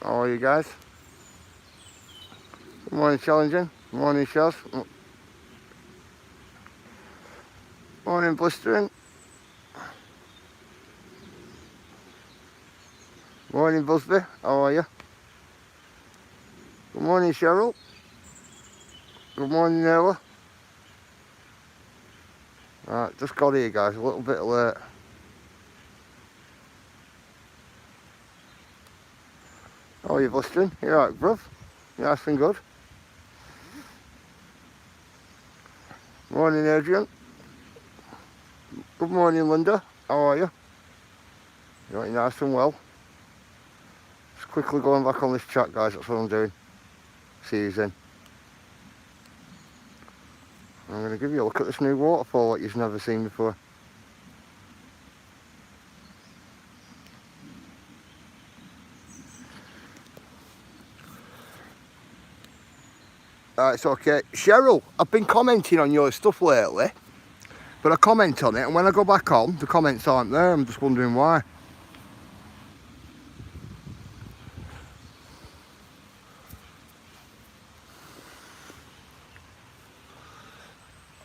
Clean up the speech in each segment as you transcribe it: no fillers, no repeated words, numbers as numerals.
How are you guys? Good morning, Challenging. Good morning, Shaz. Morning, Blistering. Morning, Busby. How are you? Good morning, Cheryl. Good morning, Ella. Right, just got here, guys. A little bit late. How are you, Blistering? You alright, bruv? You nice and good? Morning, Adrian. Good morning, Linda. How are you? You right, nice and well? Just quickly going back on this chat, guys. That's what I'm doing. See you in. I'm going to give you a look at this new waterfall that you've never seen before. It's okay. Cheryl, I've been commenting on your stuff lately, but I comment on it, and when I go back on, the comments aren't there. I'm just wondering why.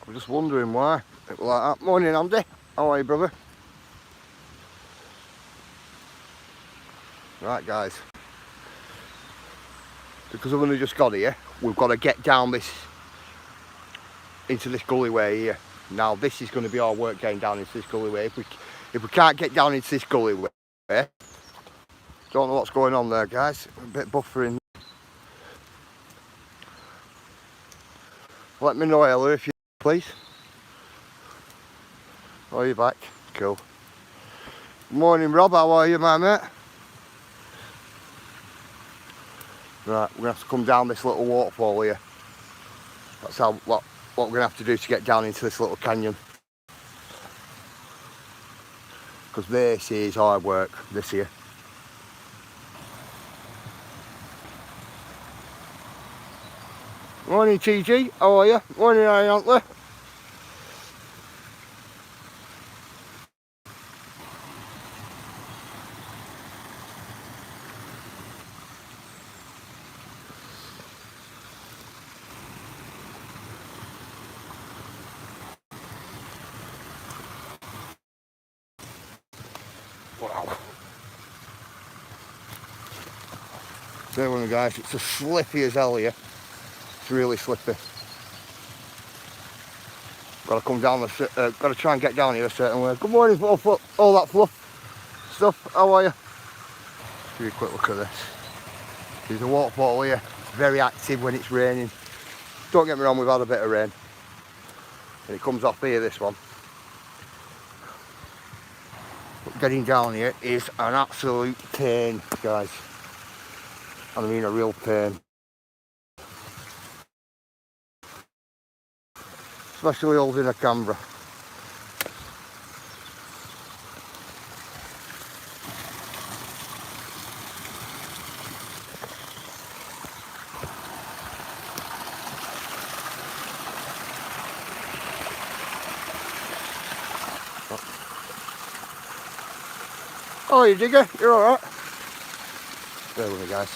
I'm just wondering why. It was like that. Morning, Andy. How are you, brother? Right, guys. Because I've only just got here, we've got to get down this, into this gullyway here. Now, this is going to be our work getting down into this gullyway. If we can't get down into this gullyway, don't know what's going on there, guys. A bit buffering. Let me know, Ella, if you please. Oh, you're back. Cool. Morning, Rob. How are you, my mate? Right, we're going to have to come down this little waterfall here. That's what we're going to have to do to get down into this little canyon. Because this is hard work, this here. Morning, TG. How are you? Morning, Iron Antler. Wow. There we go, guys. It's as slippy as hell here. It's really slippy. Got to come down the. Got to try and get down here a certain way. Good morning, all that fluff stuff. How are you? Give you a quick look at this. There's a waterfall here. It's very active when it's raining. Don't get me wrong, we've had a bit of rain. And it comes off here, this one. But getting down here is an absolute pain, guys. I mean a real pain. Especially holding a camera. Oh, you digger, you're alright. There we go, guys.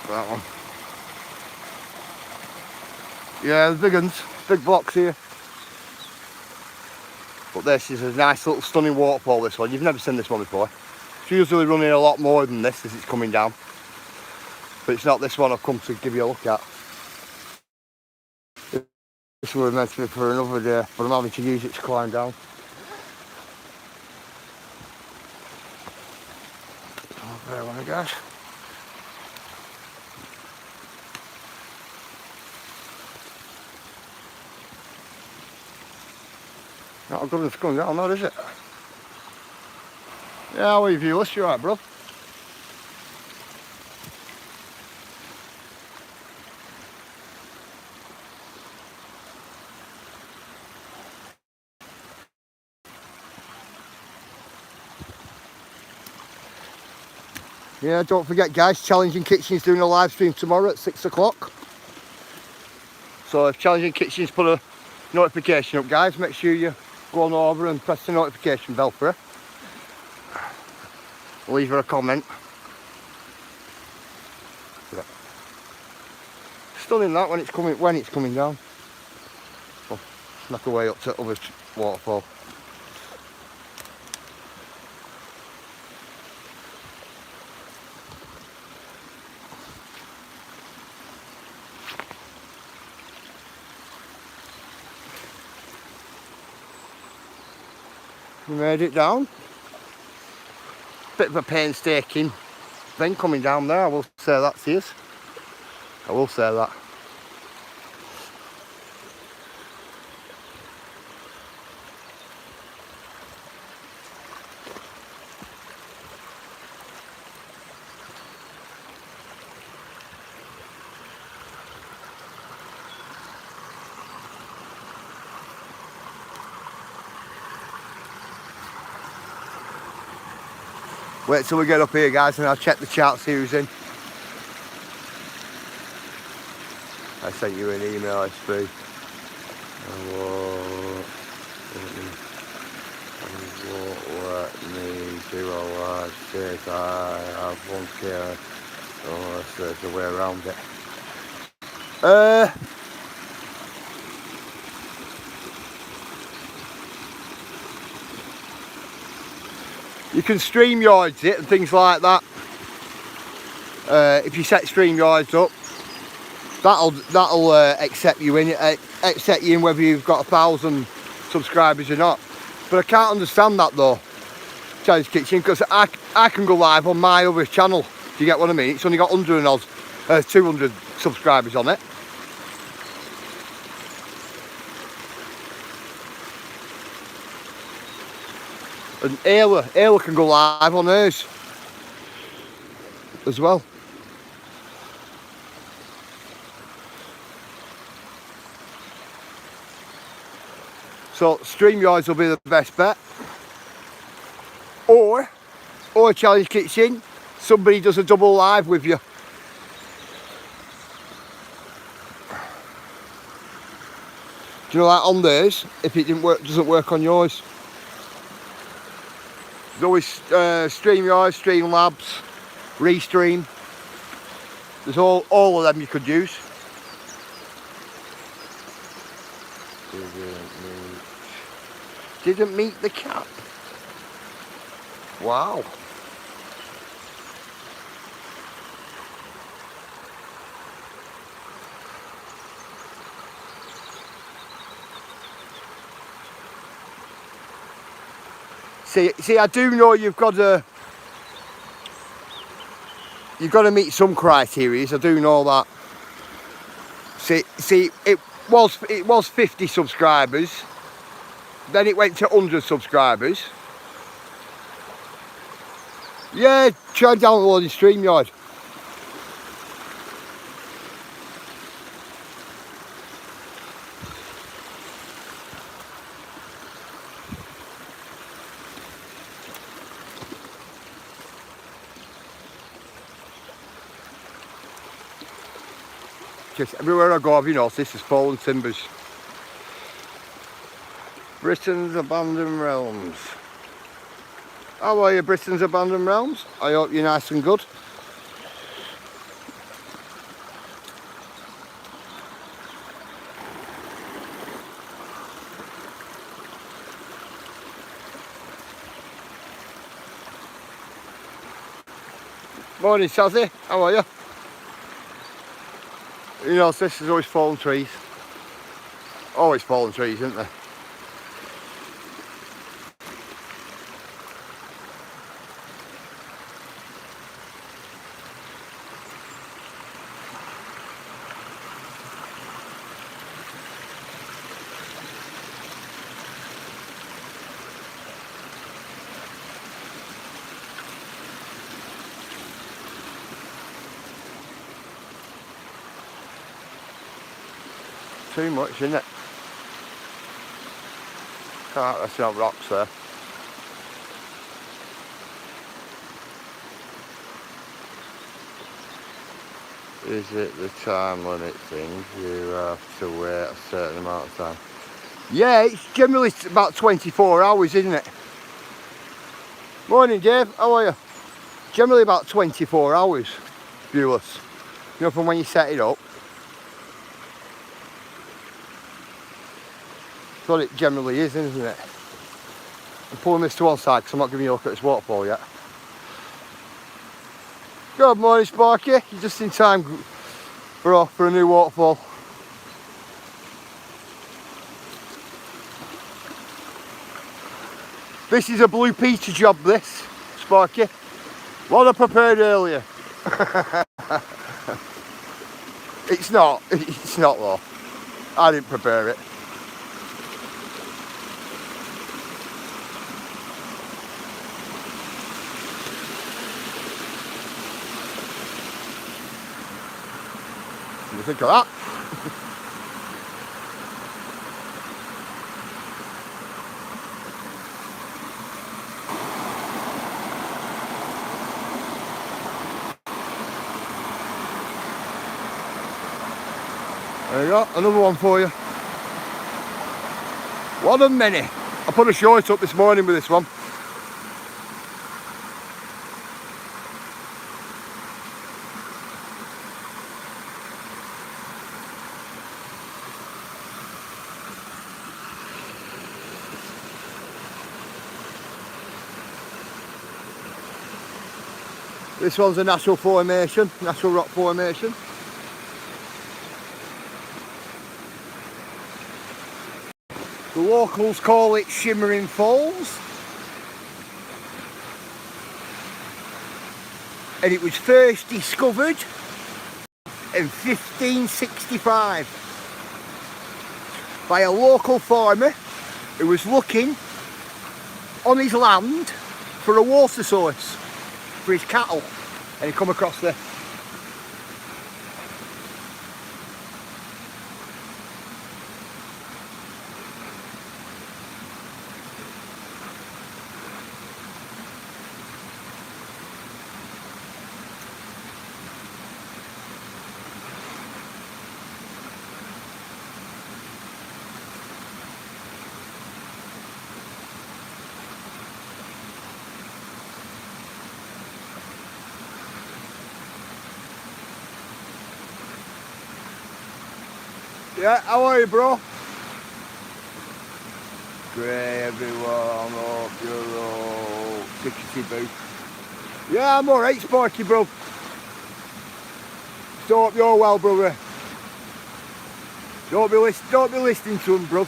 That one. Yeah, the big ones, big blocks here. But this is a nice little stunning waterfall, this one. You've never seen this one before. It's usually running a lot more than this as it's coming down. But it's not this one I've come to give you a look at. This was meant to be for another day, but I'm having to use it to climb down. Oh, there we go, guys. Not a good one to come down, though, is it? Yeah, how are you, viewers? You alright, bro? Yeah, don't forget guys, Challenging Kitchen's doing a live stream tomorrow at 6 o'clock. So if Challenging Kitchen's put a notification up guys, make sure you go on over and press the notification bell for her. Leave her a comment. Yeah. Stunning that when it's coming down. So, make our way up to other waterfall. We made it down. Bit of a painstaking thing coming down there, I will say that to you. I will say that. Wait till we get up here guys and I'll check the chart, see who's in. I sent you an email, SP. I won't let me do a large take. I have one care. Oh, there's a way around it. You can StreamYards it and things like that. If you set StreamYards up, that'll accept you in whether you've got 1,000 subscribers or not. But I can't understand that though, Challenge Kitchen, because I can go live on my other channel. Do you get what I mean? It's only got 200 subscribers on it. And Ayla can go live on hers as well. So StreamYards will be the best bet. Or Challenge Kitchen, somebody does a double live with you. Do you know, like on theirs, if it doesn't work on yours. There's always StreamYards, Streamlabs, Restream. There's all of them you could use. Didn't meet the cap. Wow. See, I do know you've got to meet some criteria. I do know that. See, it was 50 subscribers. Then it went to 100 subscribers. Yeah, try downloading StreamYard. Just everywhere I go, I've noticed this is fallen timbers. Britain's Abandoned Realms. How are you, Britain's Abandoned Realms? I hope you're nice and good. Morning, Sazzy. How are you? You know, this is always fallen trees. Always fallen trees, isn't there? Too much, isn't it? That's not rocks there. Is it the time limit thing? You have to wait a certain amount of time. Yeah, it's generally about 24 hours, isn't it? Morning, Dave. How are you? Generally about 24 hours, viewers. You know, from when you set it up. That's what it generally is, isn't it? I'm pulling this to one side because I'm not giving you a look at this waterfall yet. Good morning, Sparky. You're just in time for a new waterfall. This is a Blue Peter job, this, Sparky. What I prepared earlier. It's not though. I didn't prepare it. What do you think of that? There you go, another one for you. What a many. I put a short up this morning with this one. This one's a natural formation, natural rock formation. The locals call it Shimmering Falls. And it was first discovered in 1565 by a local farmer who was looking on his land for a water source for his cattle, and he come across this. Yeah, how are you, bro? Great, everyone. Hope you're all tickety boo. Yeah, I'm alright, Sparky, bro. So hope you're well, brother. Don't be listening to him, bro.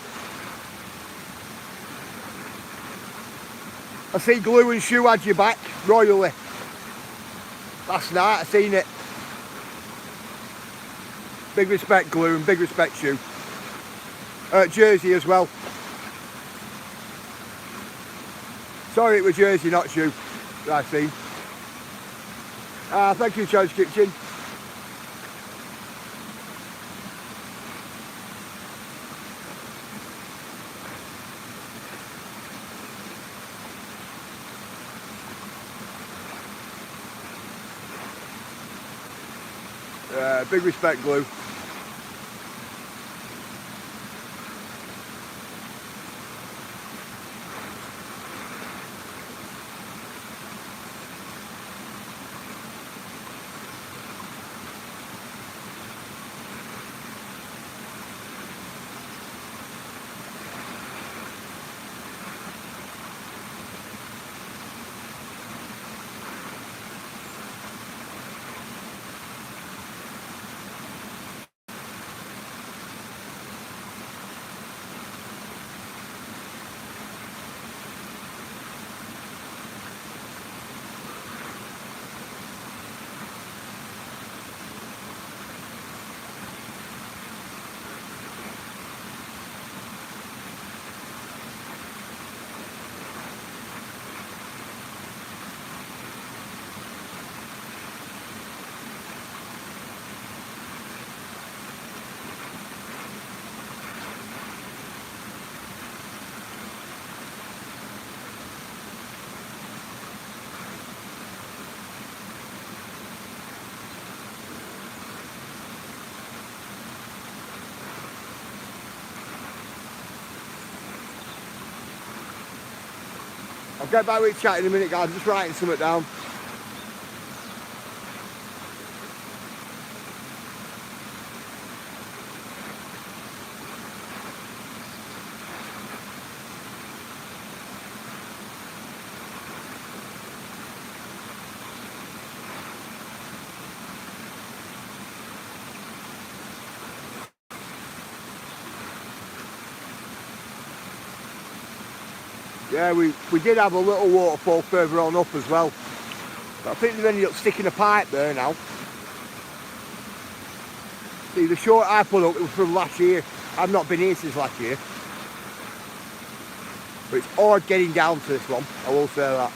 I see Glue and Shoe had your back royally. Last night, I seen it. Big respect, Glue, and big respect, Shoe. Jersey as well. Sorry, it was Jersey, not Shoe. I see. Thank you, Charles Kitchen. Big respect, Glue. I'll get back with chat in a minute, guys. I'm just writing something down. Yeah, we did have a little waterfall further on up as well. But I think they've ended up sticking a pipe there now. See, the short I put up was from last year. I've not been here since last year. But it's hard getting down to this one, I will say that.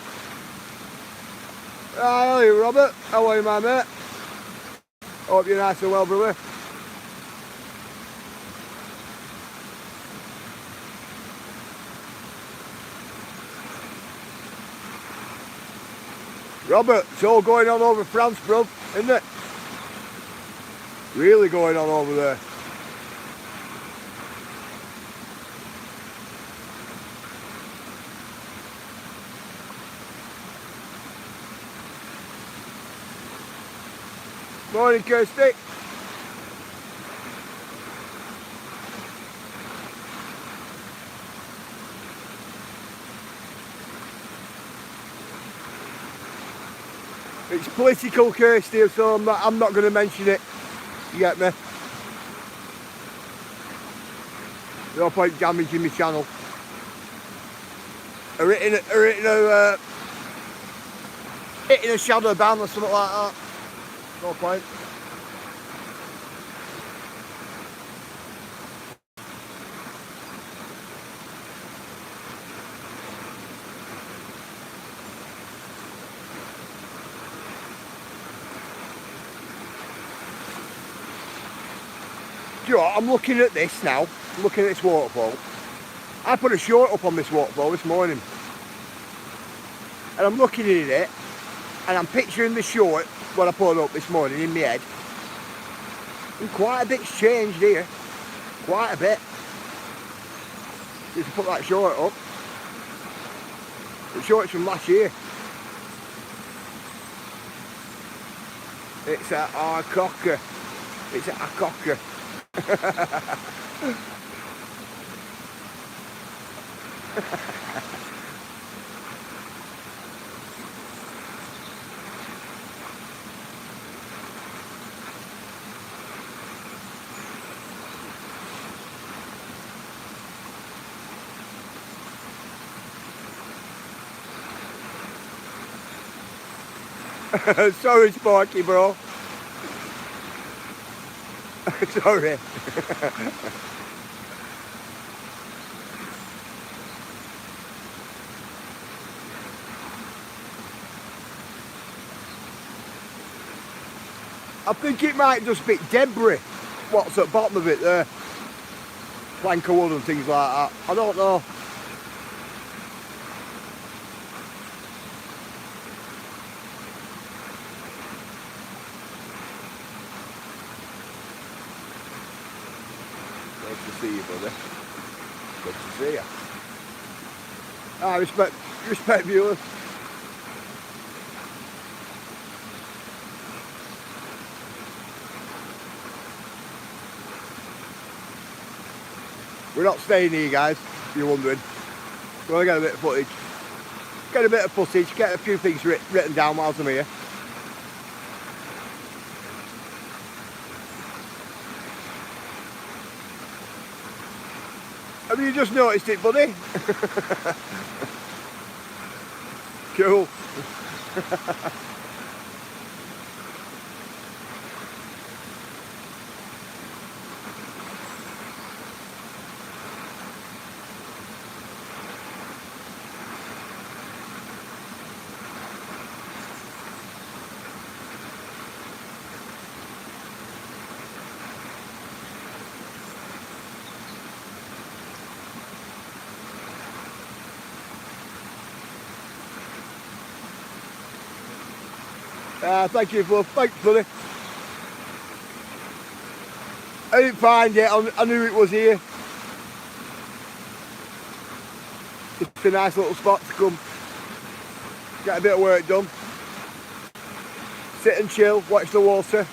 Hi, how are you, Robert? How are you, my mate? Hope you're nice and well, brother. Robert, it's all going on over France, bro, isn't it? Really going on over there. Morning, Kirsty. It's political, Kirsty, so I'm not going to mention it. You get me? No point damaging my channel. Or hitting a shadow ban or something like that. No point. Do you know what? I'm looking at this now. I'm looking at this waterfall. I put a short up on this waterfall this morning. And I'm looking at it and I'm picturing the short what I put up this morning in my head. And quite a bit's changed here. Quite a bit. Just to put that short up. The short's from last year. It's a cocker. It's a cocker. Sorry, Sparky, bro. Sorry. I think it might just be debris. What's at the bottom of it there? Plank of wood and things like that. I don't know. Nice to see you, brother. Good to see you. Ah, respect viewers. We're not staying here, guys, if you're wondering. We're going to get a bit of footage. Get a bit of footage, get a few things written down whilst I'm here. Have you just noticed it, buddy? Cool. Thank you, bud. Thanks, buddy. I didn't find it. I knew it was here. It's a nice little spot to come get a bit of work done, sit and chill, watch the water.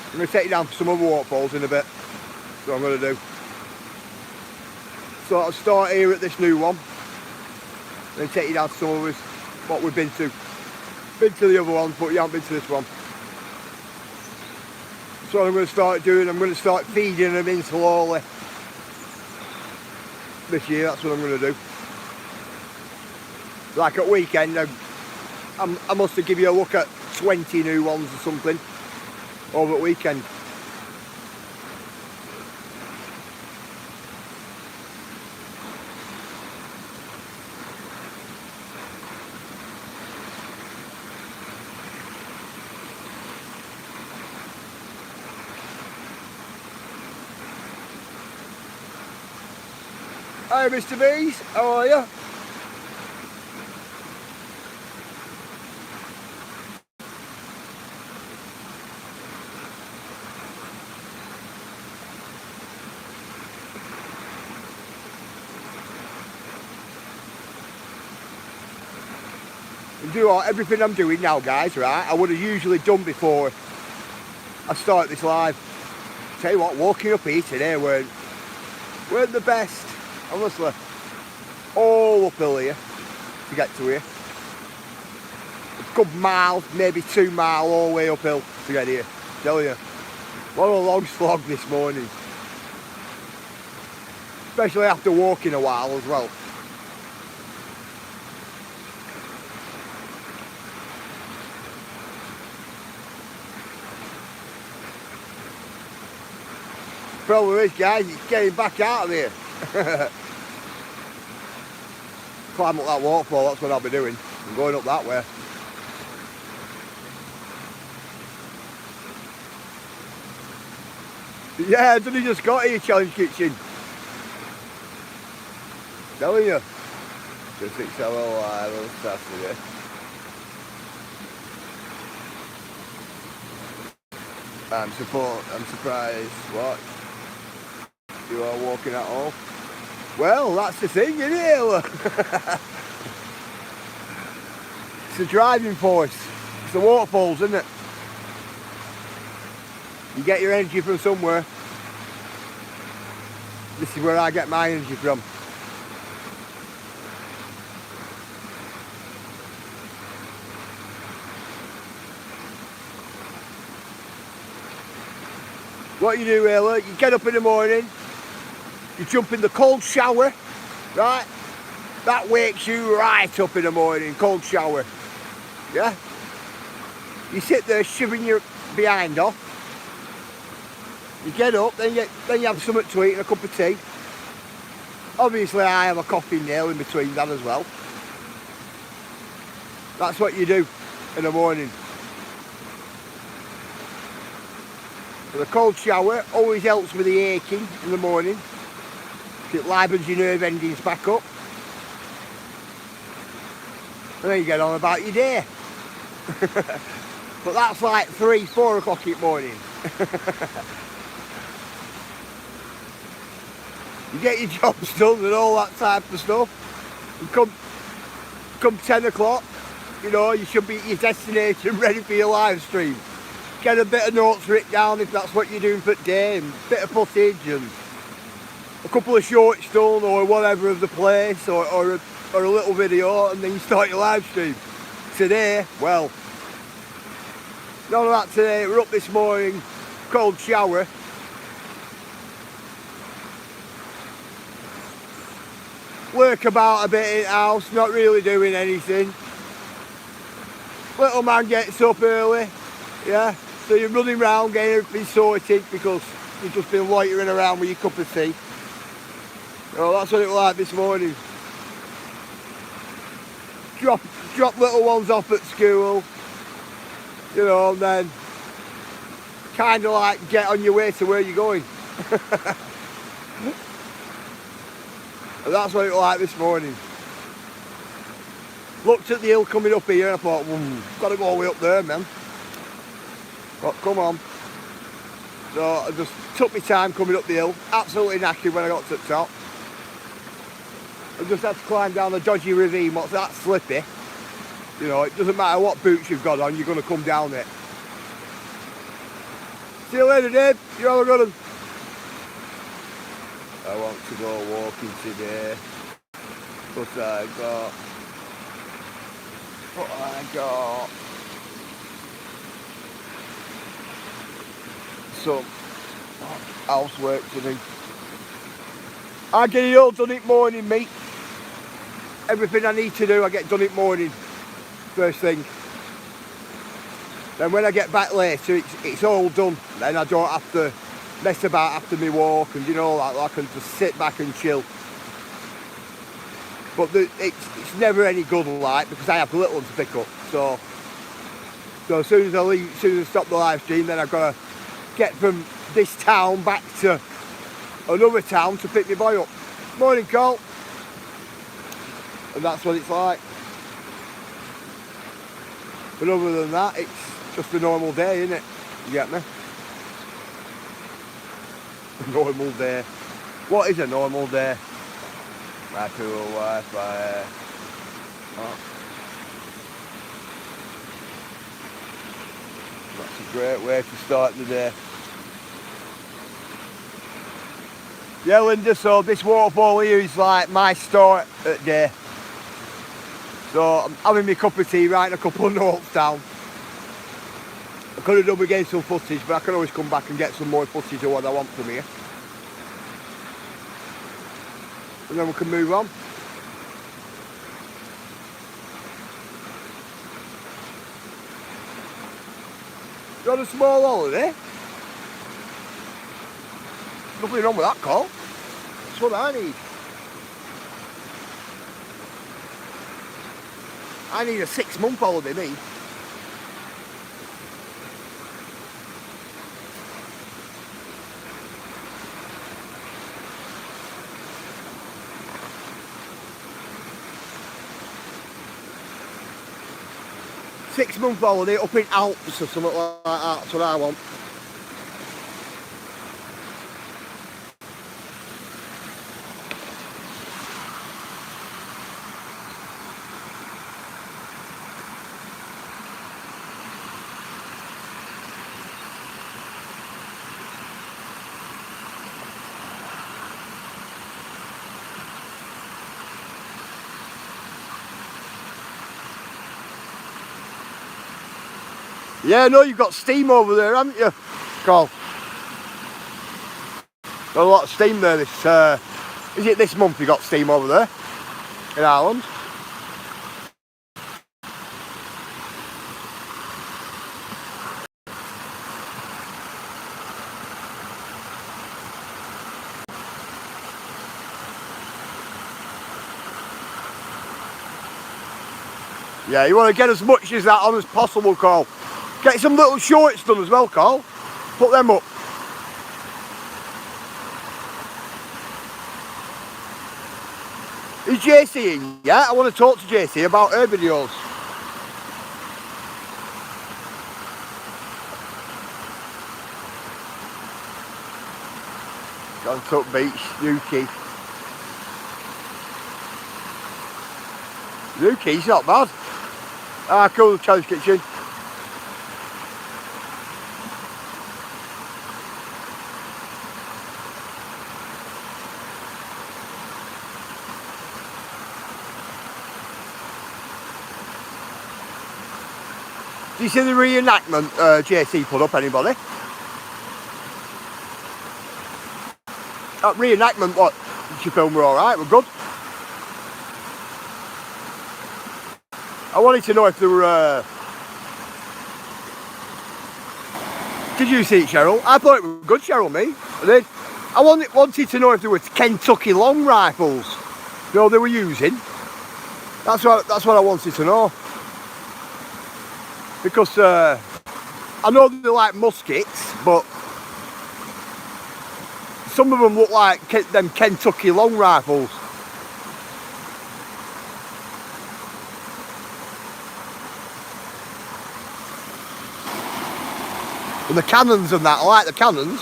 I'm going to take you down to some other waterfalls in a bit. That's what I'm going to do. So I'll start here at this new one, then take you down to some others, what we've been to. Been to the other ones, but you haven't been to this one. So what I'm going to start doing, I'm going to start feeding them in slowly. This year, that's what I'm going to do. Like at weekend, I must have given you a look at 20 new ones or something over at weekend. Hi Mr. Bees, how are you? And do everything I'm doing now, guys, right, I would have usually done before I start this live. Tell you what, walking up here today weren't the best. Honestly, all uphill here to get to here. A good mile, maybe 2 miles all the way uphill to get here. Tell you, what a long slog this morning. Especially after walking a while as well. Problem is, guys, it's getting back out of here. Climb up that waterfall, that's what I'll be doing. I'm going up that way. Yeah, I've only just got here, Challenge Kitchen. Telling you. Just 6 hour live on Saturday. I'm surprised. What? You are walking at all? Well, that's the thing, isn't it? It's the driving force. It's the waterfalls, isn't it? You get your energy from somewhere. This is where I get my energy from. What you do really, you get up in the morning, you jump in the cold shower, right? That wakes you right up in the morning, cold shower, yeah? You sit there shivering your behind off. You get up, then you have something to eat and a cup of tea. Obviously I have a coffee nail in between that as well. That's what you do in the morning. The cold shower always helps with the aching in the morning. It livens your nerve endings back up. And then you get on about your day. But that's like 3, 4 o'clock in the morning. You get your jobs done and all that type of stuff. And come 10 o'clock, you know, you should be at your destination ready for your live stream. Get a bit of notes written down if that's what you're doing for the day, and a bit of footage and a couple of shorts done or whatever of the place, or a little video, and then you start your live stream. Today, well, none of that today. We're up this morning, cold shower. Work about a bit in the house, not really doing anything. Little man gets up early, yeah, so you're running around getting everything sorted because you've just been loitering around with your cup of tea. Oh, that's what it was like this morning. Drop little ones off at school, you know, and then kind of like get on your way to where you're going. And that's what it was like this morning. Looked at the hill coming up here and I thought, got to go all the way up there, man. But come on. So I just took my time coming up the hill. Absolutely knackered when I got to the top. I just had to climb down the dodgy ravine, what's that slippy. You know, it doesn't matter what boots you've got on, you're going to come down it. See you later, Dave. You have a good one. I want to go walking today. But I got some housework to do. I get it all done in morning, mate. Everything I need to do, I get done in morning. First thing. Then when I get back later, it's all done. Then I don't have to mess about after my walk, and you know, like I can just sit back and chill. But it's never any good, like, because I have the little one to pick up. So as soon as I leave, as soon as I stop the live stream, then I've got to get from this town back to another town to pick my boy up. Morning, Cole. And that's what it's like. But other than that, it's just a normal day, isn't it? You get me? A normal day. What is a normal day? My poor wife, that's a great way to start the day. Yeah, Linda, so this waterfall here is like my start at day. So I'm having my cup of tea, writing a couple of notes down. I could have done again some footage, but I can always come back and get some more footage of what I want from here. And then we can move on. You on a small holiday? Nothing wrong with that, Cole. That's what I need. I need a 6-month holiday, me. Six-month holiday up in Alps or something like that. That's what I want. Yeah, no, you've got steam over there, haven't you, Carl? Got a lot of steam there. This is it this month you got steam over there in Ireland? Yeah, you want to get as much as that on as possible, Carl. Get some little shorts done as well, Carl. Put them up. Is JC in? Yeah, I want to talk to JC about her videos. Gontuck Beach, Yuki. Yuki's not bad. Ah, cool, Challenge Kitchen. Do you see the reenactment JC put up, anybody? That reenactment, what? She filmed were alright, we're good. I wanted to know if there were... Did you see it, Cheryl? I thought it was good, Cheryl, me. I did. I wanted to know if there were Kentucky long rifles, you know, they were using. That's what I wanted to know. Because I know they like muskets, but some of them look like them Kentucky long rifles. And the cannons and that, I like the cannons.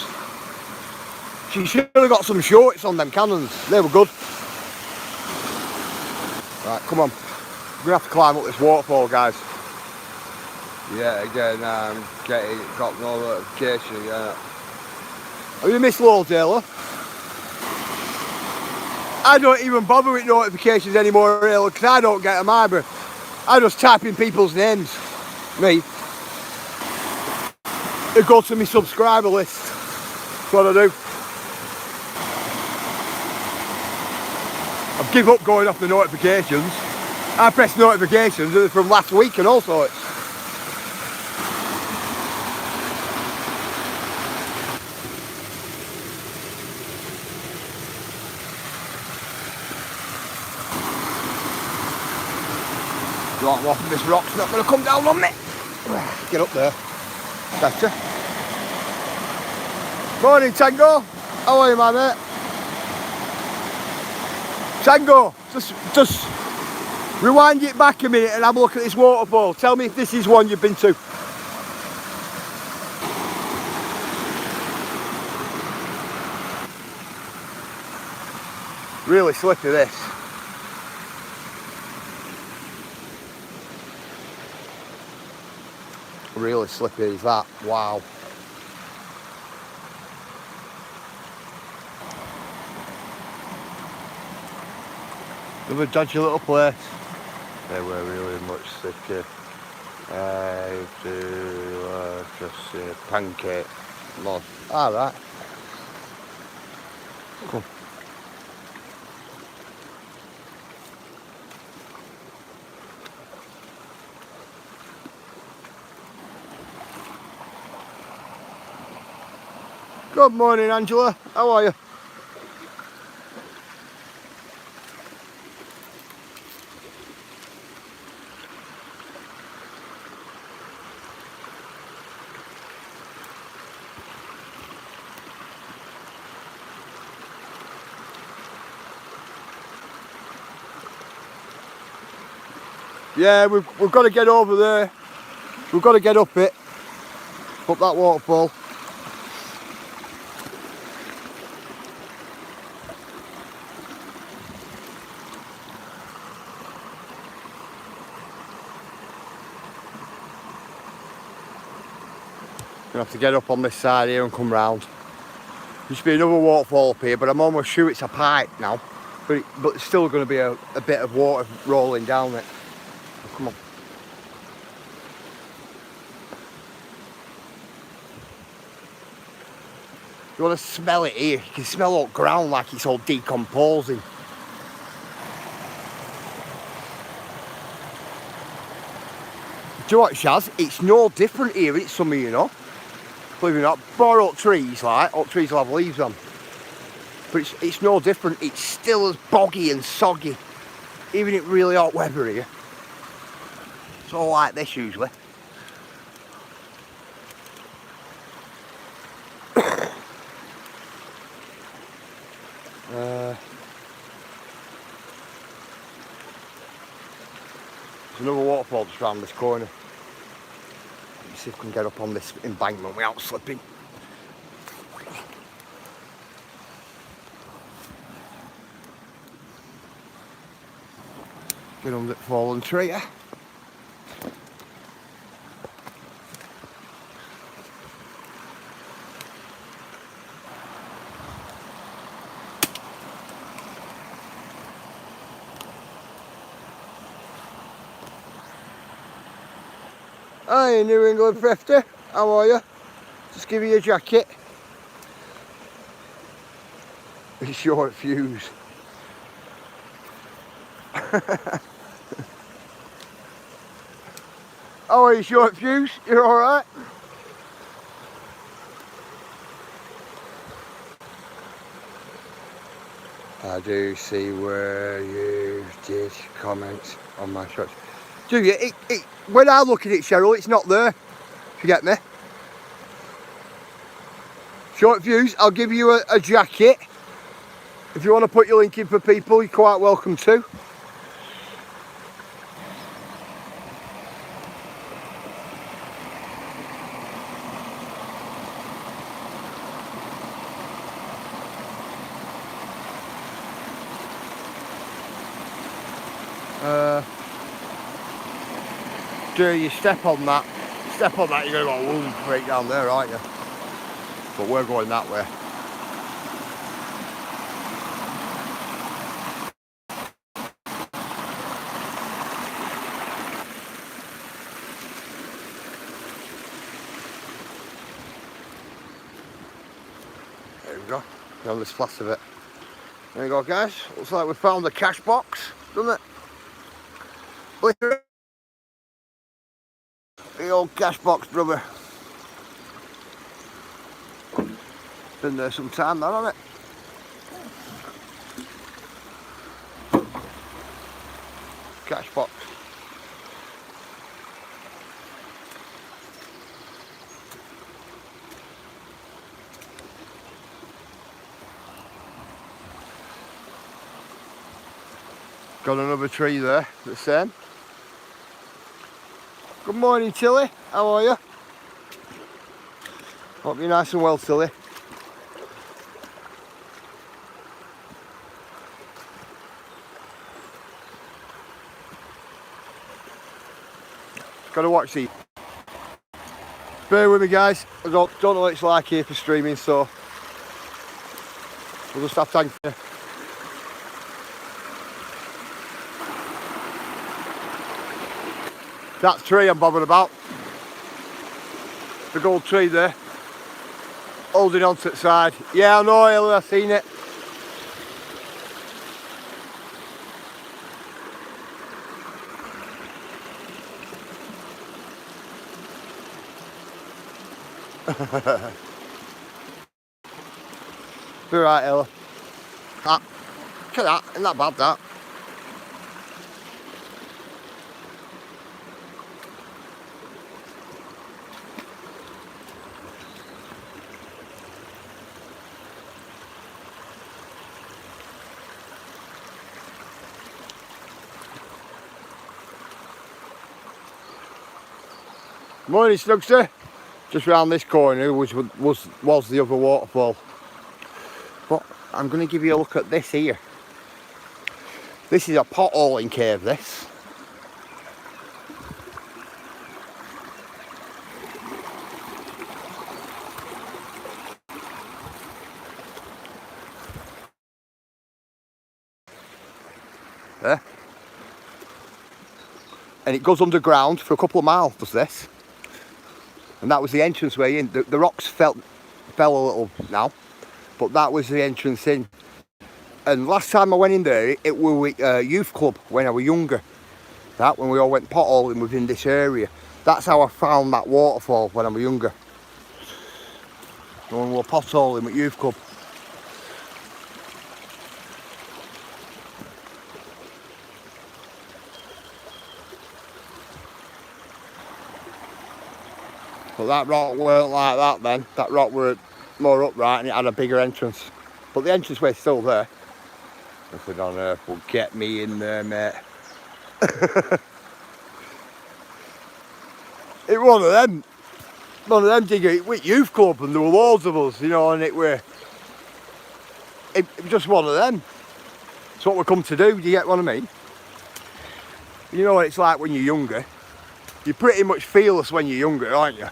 She should have got some shorts on them cannons, they were good. Right, come on. We're gonna have to climb up this waterfall, guys. Yeah, again, got no notification again. Have you missed Lowdale? I don't even bother with notifications anymore, really, because I don't get them either. I just type in people's names. Me. They go to my subscriber list. That's what I do. I've given up going off the notifications. I press notifications and they're from last week and all sorts. Right, this rock's not going to come down on me. Get up there. Better. Morning, Tango. How are you, my mate? Tango, just rewind it back a minute and have a look at this waterfall. Tell me if this is one you've been to. Really slippy, this. Really slippy is that. Wow. Another dodgy little place. They were really much thicker. I do just see a pancake. Mod. Alright. Cool. Good morning, Angela. How are you? Yeah, we've got to get over there. We've got to get up it. Up that waterfall. Gonna have to get up on this side here and come round. Used to be another waterfall up here, but I'm almost sure it's a pipe now. But it's still going to be a bit of water rolling down it. Oh, come on. You want to smell it here? You can smell all ground like it's all decomposing. Do you know what, Shaz? It's no different here in summer, you know. Believe it or not, more oak trees will have leaves on. But it's no different. It's still as boggy and soggy, even in really hot weather here. It's all like this usually. There's another waterfall just round this corner. Let's see if we can get up on this embankment without slipping. Get under that fallen tree. Hi, New England 50. How are you? Just give you a jacket. It's short fuse. How are you, short fuse? You're alright? I do see where you did comment on my shots. Do you? When I look at it, Cheryl, it's not there. If you get me. Short fuse, I'll give you a jacket. If you want to put your link in for people, you're quite welcome to. Do you step on that, you're going to go boom, straight down there, aren't you? But we're going that way. There we go. On this flat of it. There you go, guys. Looks like we found the cash box, doesn't it? Look at it. The old cash box, brother. Been there some time, that, hasn't it? Cash box. Got another tree there, the same. Good morning, Tilly. How are you? Hope you're nice and well, Tilly. Gotta watch these. Bear with me, guys. I don't know what it's like here for streaming, so we'll just have to thank you. That tree I'm bothered about. The gold tree there. Holding on to the side. Yeah, I know, Ellie, I've seen it. Be right, Ella. That. Look at that, isn't that bad, that? Morning, Snugster. Just round this corner which was the other waterfall. But I'm going to give you a look at this here. This is a potholing cave, this. There. And it goes underground for a couple of miles, does this. And that was the entrance way in. The rocks fell a little now, but that was the entrance in. And last time I went in there, it was with youth club when I was younger. That when we all went potholing within this area. That's how I found that waterfall when I was younger. When we were potholing with youth club. But that rock weren't like that then. That rock were more upright and it had a bigger entrance. But the entrance way's still there. Nothing on earth will get me in there, mate. It was one of them diggers with youth club, and there were loads of us, you know, and it was just one of them. It's what we come to do, do you get what I mean? You know what it's like when you're younger. You're pretty much fearless when you're younger, aren't you?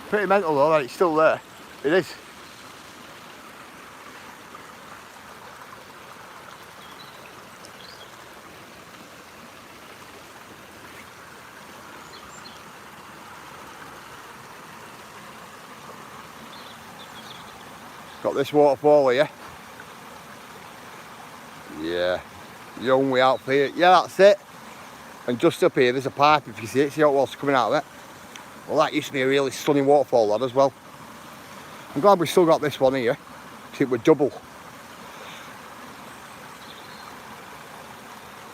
Pretty mental though that it's still there. It is. Got this waterfall here. Yeah. Young way out here. Yeah, that's it. And just up here there's a pipe, if you see it. See how what's coming out of it? Well, that used to be a really stunning waterfall, that as well. I'm glad we still got this one here. It would double.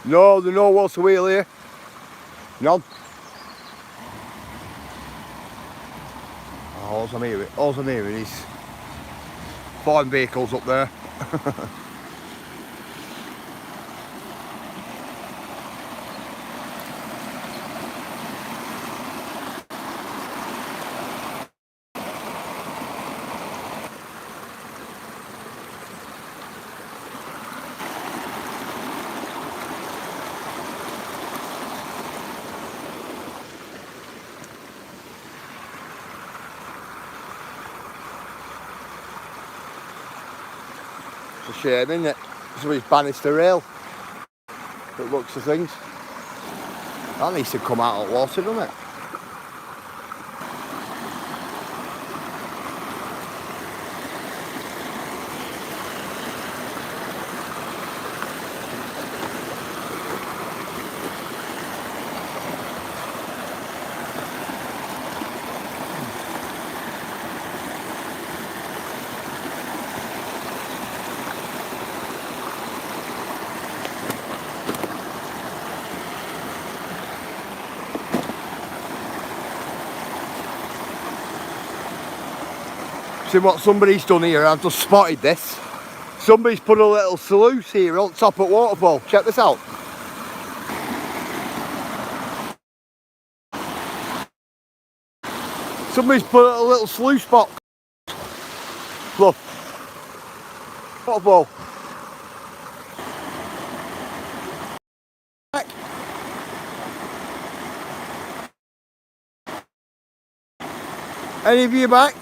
No, there's no water wheel here. None. Oh, all I'm hearing is foreign vehicles up there. a shame, isn't it? Somebody's banister rail. It looks of things. That needs to come out of the water, doesn't it? See what somebody's done here, I've just spotted this. Somebody's put a little sluice here on top at Waterfall. Check this out. Somebody's put a little sluice box. Look. Waterfall. Any of you back?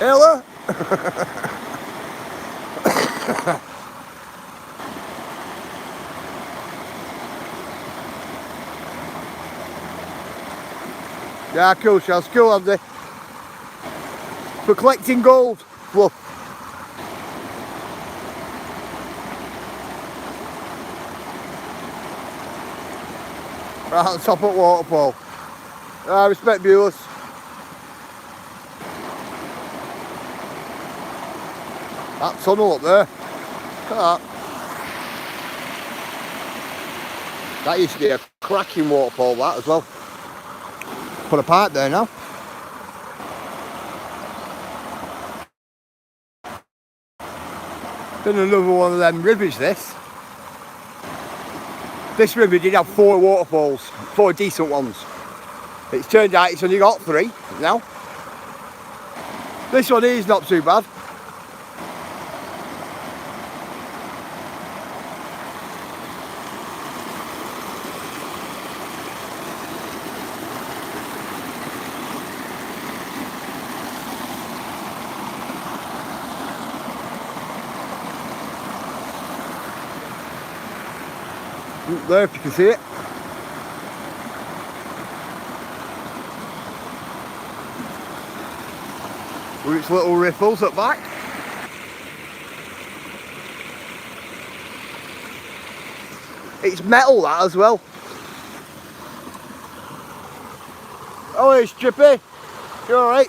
Hello? Yeah, cool, Charles. Cool, Andy. For collecting gold. Fluff. Right on top of Waterfall. I respect viewers. That tunnel up there. Look at that. That used to be a cracking waterfall, that as well. Put a pipe there now. Been another one of them rivers, this. This river did have 4 waterfalls, 4 decent ones. It's turned out it's only got 3 now. This one here is not too bad. Up there if you can see it. With its little ripples at back. It's metal that as well. Oh, it's Chippy. You alright?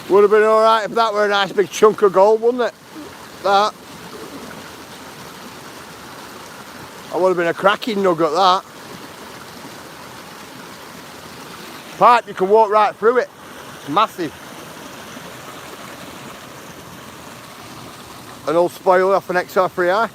Would have been alright if that were a nice big chunk of gold, wouldn't it? That. That would have been a cracking nugget, that. Pipe, you can walk right through it. It's massive. An old spoiler off an XR3i.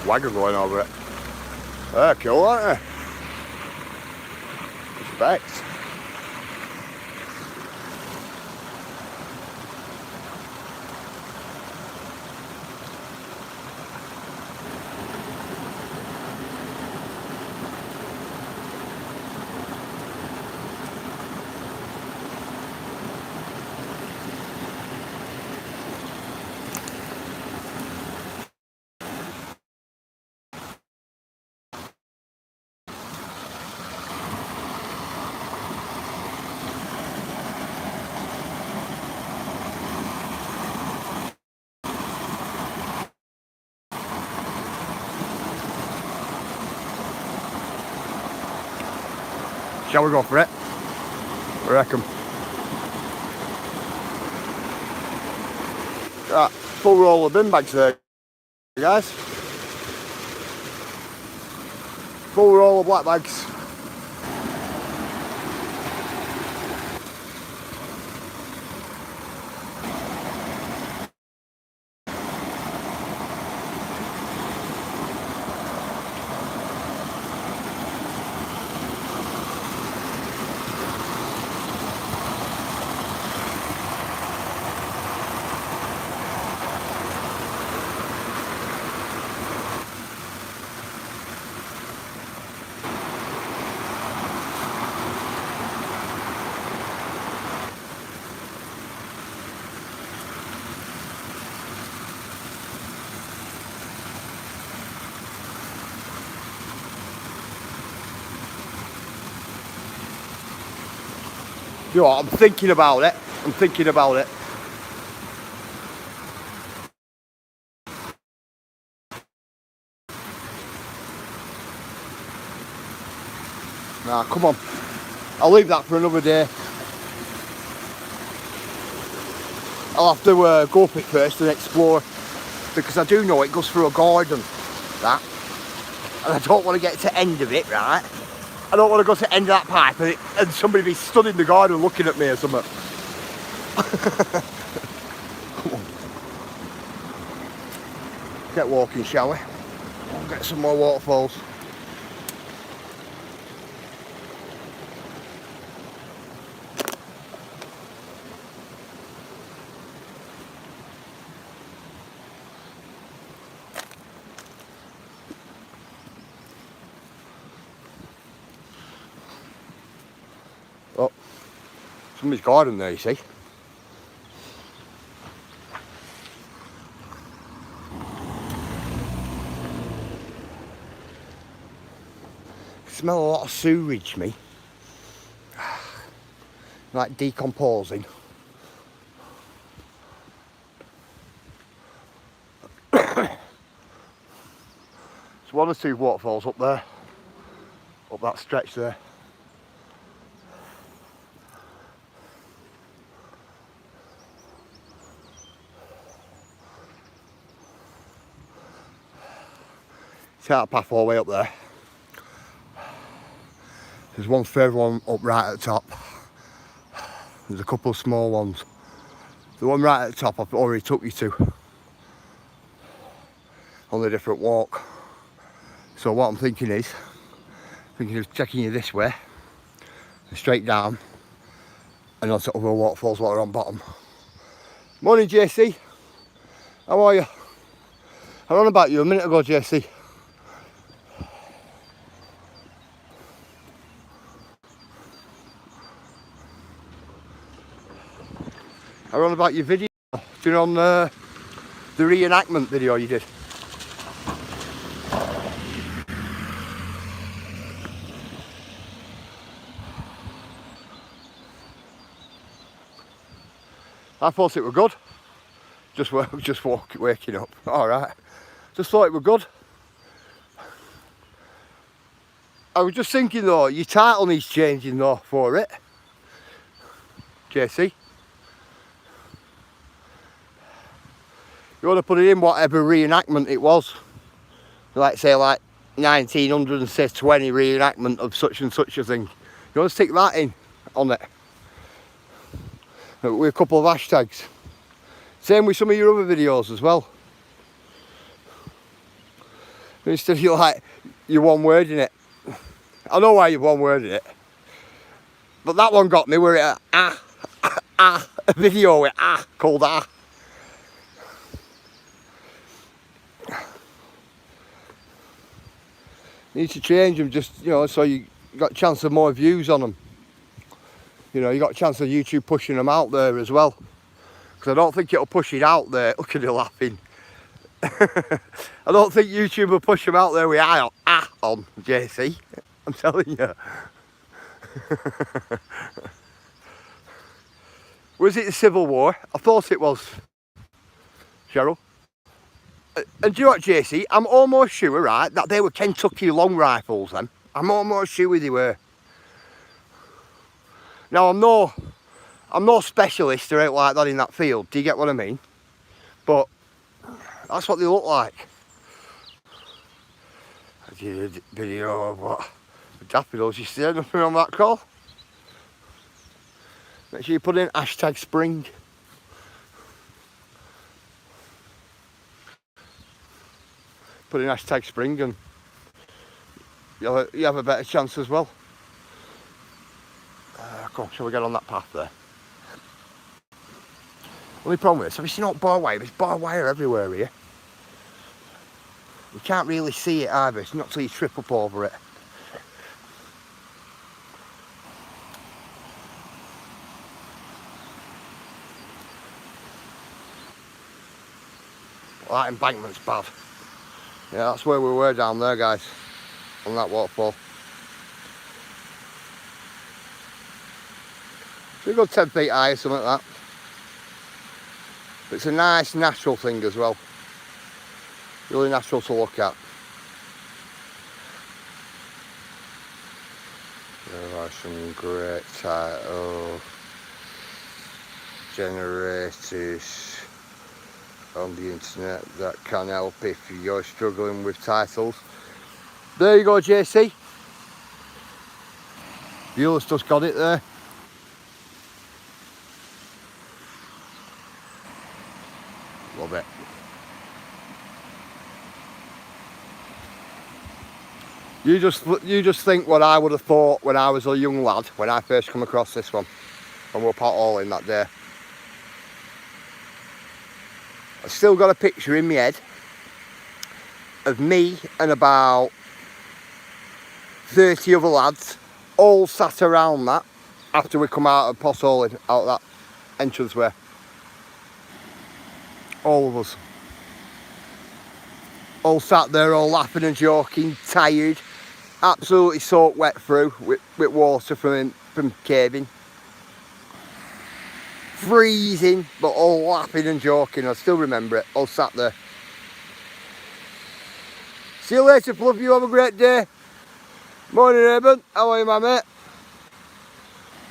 Wagger going over it. They're cool, aren't they? Respect. Shall we go for it? I reckon. Right, full roll of bin bags there, guys. Full roll of black bags. You know what, I'm thinking about it. I'm thinking about it. Nah, come on. I'll leave that for another day. I'll have to go up it first and explore, because I do know it goes through a garden, that. And I don't want to get to the end of it, right? I don't want to go to the end of that pipe and somebody be stood in the garden looking at me or something. Come on. Get walking, shall we? I'll get some more waterfalls. Oh, somebody's garden there, you see. I smell a lot of sewage, me. Like decomposing. There's one or two waterfalls up there. Up that stretch there. See that path all the way up there. There's one further one up right at the top. There's a couple of small ones. The one right at the top I've already took you to. On a different walk. So what I'm thinking is, taking you this way, straight down, and onto other waterfalls that are on bottom. Morning, JC. How are you? I ran about you a minute ago, JC. I ran about your video. You know, on the reenactment video you did. I thought it were good. Just waking up. All right. Just thought it were good. I was just thinking though, your title needs changing though for it, JC. You want to put it in whatever reenactment it was. Like say like 1920 reenactment of such and such a thing. You want to stick that in on it. With a couple of hashtags. Same with some of your other videos as well. Instead of you like, you're one word in it. I know why you're one word in it. But that one got me where it a video with called . You need to change them just, you know, so you got a chance of more views on them. You know, you got a chance of YouTube pushing them out there as well. Because I don't think it'll push it out there. Look at it laughing. I don't think YouTube will push them out there with on, JC. I'm telling you. Was it the Civil War? I thought it was. Cheryl. And do you know what, JC? I'm almost sure, right, that they were Kentucky long rifles then. I'm almost sure they were. Now I'm no specialist or anything like that in that field. Do you get what I mean? But that's what they look like. I did a video of what daffodils. You see nothing on that call? Make sure you put in hashtag spring. Put in hashtag spring and you have a better chance as well. Come on, shall we get on that path there? Only problem with this, obviously not barbed wire, there's barbed wire everywhere here. You can't really see it either, it's not till you trip up over it. Well, that embankment's bad. Yeah, that's where we were down there, guys, on that waterfall. It's a good 10 feet high or something like that. But it's a nice natural thing as well. Really natural to look at. There are some great generators on the internet that can help if you're struggling with titles. There you go, JC. Viewers just got it there. Love it. You just think what I would have thought when I was a young lad when I first come across this one, and we were pot-hauling that day. I've still got a picture in my head of me and about 30 other lads all sat around that after we come out of pot-hauling out that entranceway. All of us. All sat there, all laughing and joking, tired, absolutely soaked wet through with water from caving. Freezing, but all laughing and joking. I still remember it, all sat there. See you later, Fluff, you have a great day. Morning, Eben. How are you, my mate?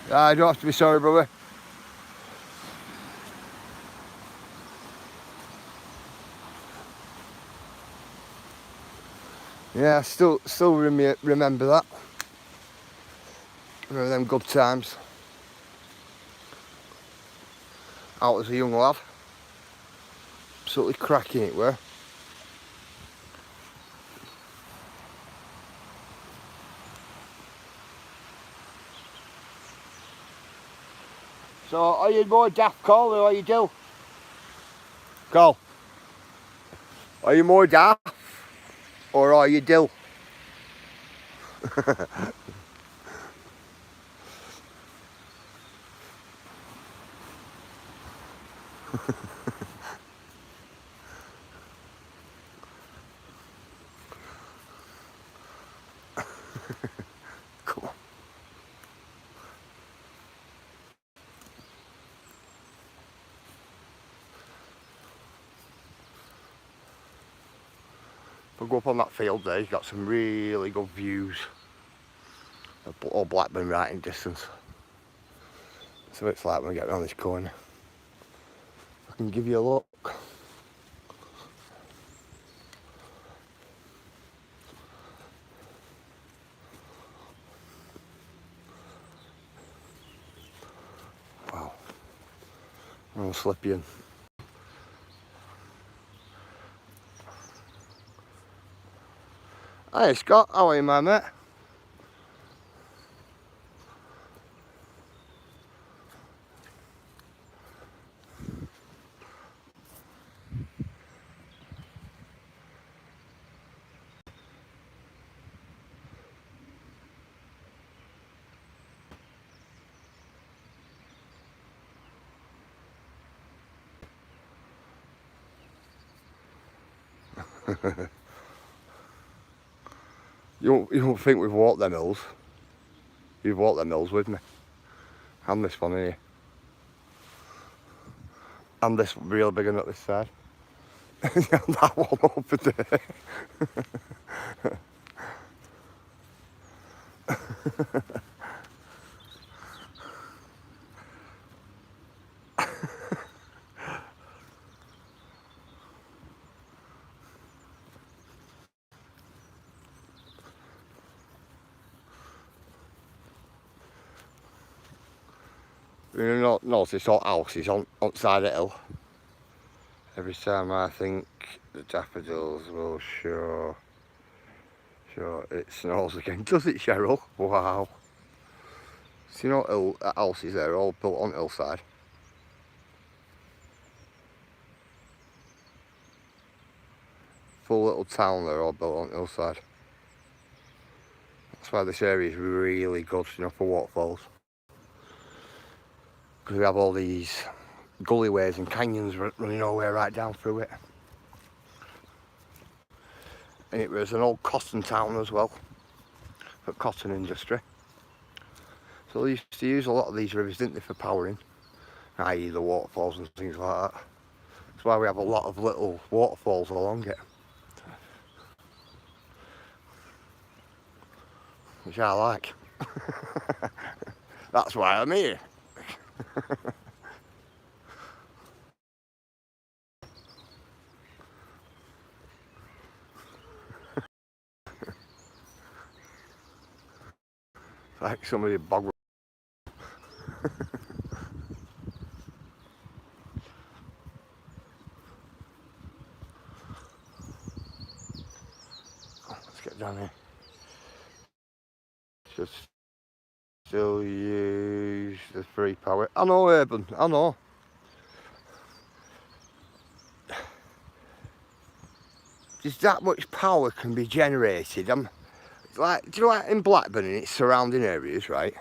You don't have to be sorry, brother. Yeah, I still remember that. Remember them good times. Out as a young lad. Absolutely cracking it were. So, are you more daft, Cole, or are you Dill? Cole, are you more daft, or are you Dill? Cool. If I go up on that field there, you've got some really good views of all Blackburn right in distance. So it's like when we get around this corner. I can give you a look. Wow. I'm slippy in. Hi Scott, how are you, my mate? You don't think we've walked them hills? You've walked them hills with me. And this one here. And this real big one at this side. And that one over there. You know, notice all houses on side of the hill. Every time I think the daffodils will show it snows again. Does it, Cheryl? Wow. So you know houses there, all built on hillside. Full little town there, all built on hillside. That's why this area is really good, you know, for waterfalls. Because we have all these gullyways and canyons running all the way right down through it. And it was an old cotton town as well, for cotton industry. So they used to use a lot of these rivers, didn't they, for powering, i.e. the waterfalls and things like that. That's why we have a lot of little waterfalls along it. Which I like. That's why I'm here. Like somebody bog. Let's get down here. Just still use the free power. I know, Urban, I know. Just that much power can be generated. Like, do you know, like in Blackburn and its surrounding areas, right?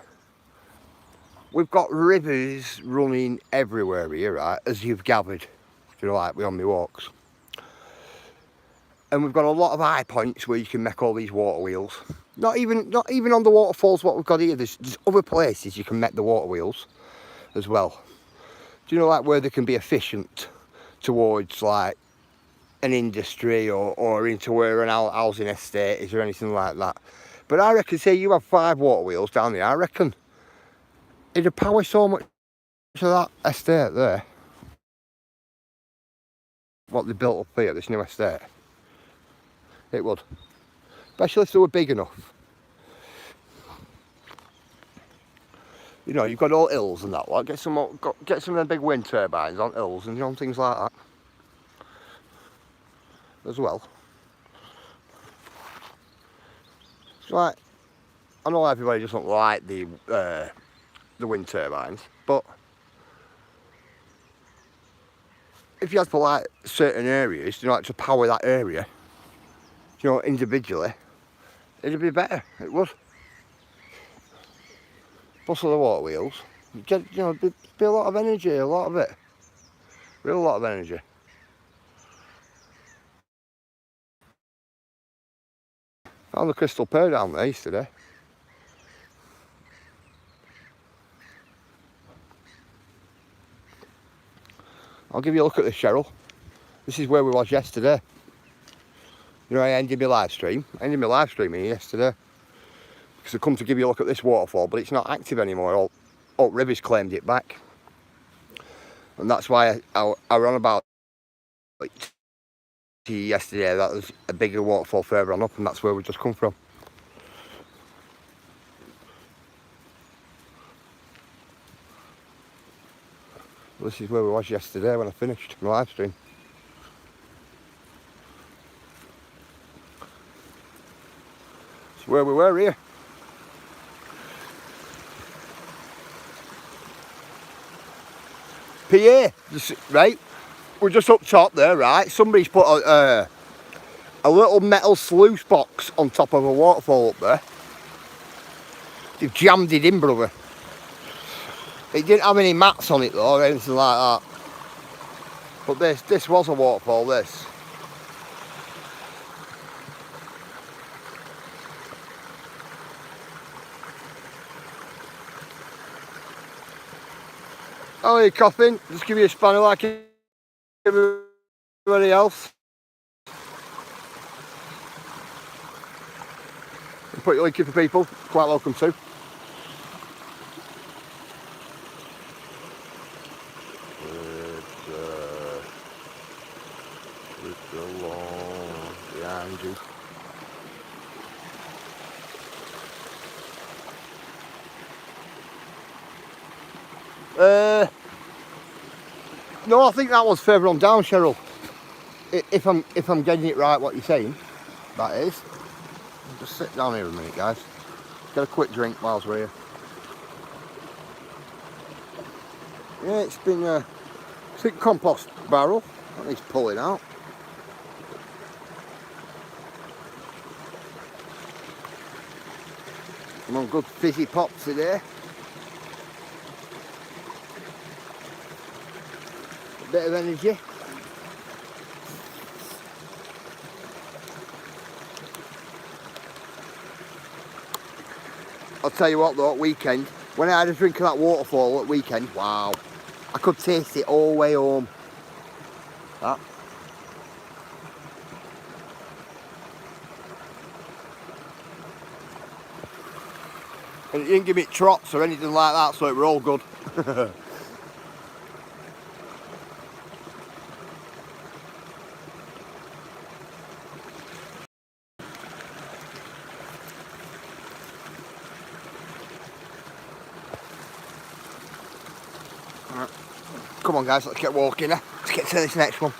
We've got rivers running everywhere here, right? As you've gathered, you know, like on my walks. And we've got a lot of high points where you can make all these water wheels. Not even on the waterfalls what we've got here. There's other places you can make the water wheels as well. Do you know, like where they can be efficient towards like an industry or into where an housing estate is or anything like that. But I reckon, say you have 5 water wheels down there, I reckon it'd power so much of that estate there. What they built up here, this new estate. It would. Especially if they were big enough. You know, you've got all hills and that lot. Get some of them big wind turbines on hills and, you know, things like that. As well. It's like, I know everybody doesn't like the wind turbines, but if you had for like certain areas, you know, like to power that area, you know, individually, it'd be better. It would. Plus of the water wheels, you know, there'd be a lot of energy, a lot of it, real lot of energy. Found the crystal pear down there yesterday. I'll give you a look at this, Cheryl. This is where we was yesterday. You know, I ended my live stream. I ended my live stream here yesterday. Because I come to give you a look at this waterfall, but it's not active anymore. All Rivers claimed it back. And that's why I ran about it yesterday. That was a bigger waterfall further on up, and that's where we just come from. This is where we was yesterday when I finished my live stream. It's where we were here. PA, right? We're just up top there, right? Somebody's put a little metal sluice box on top of a waterfall up there. They've jammed it in, brother. It didn't have any mats on it though, or anything like that. But this was a waterfall, this. Oh, you're coughing? Just give you a spanner like everybody else. And put your link in for people, quite welcome to. Behind you. No, I think that was further on down, Cheryl. If I'm getting it right, what you're saying, that is. Just sit down here a minute, guys. Get a quick drink whilst we're here. Yeah, it's been a compost barrel. That needs pulling out. I'm on good fizzy pops today. A bit of energy. I'll tell you what though, at weekend, when I had a drink of that Waterfall at weekend, wow, I could taste it all the way home. That. And it didn't give me trots or anything like that, so it were all good. Alright. Come on guys, let's get walking now. Let's get to this next one.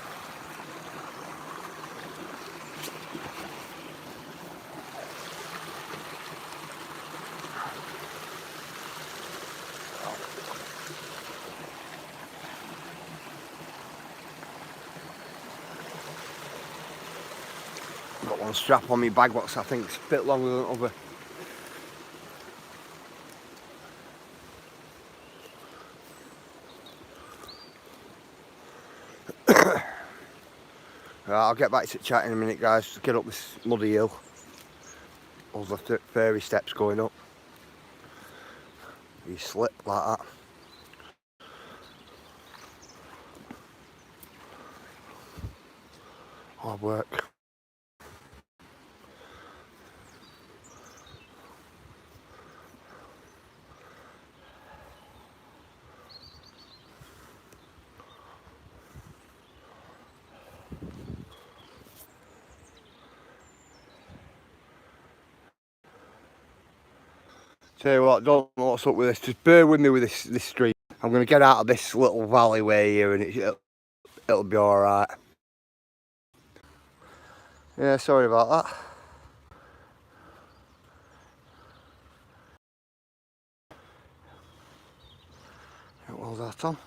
Got one strap on my bag, what's I think it's a bit longer than other. Right, I'll get back to chat in a minute guys, just get up this muddy hill. All the fairy steps going up. You slip like that. Hard work. Tell you what, don't know what's up with this, just bear with me with this stream. I'm going to get out of this little valleyway here and it'll be alright. Yeah, sorry about that. What was that on?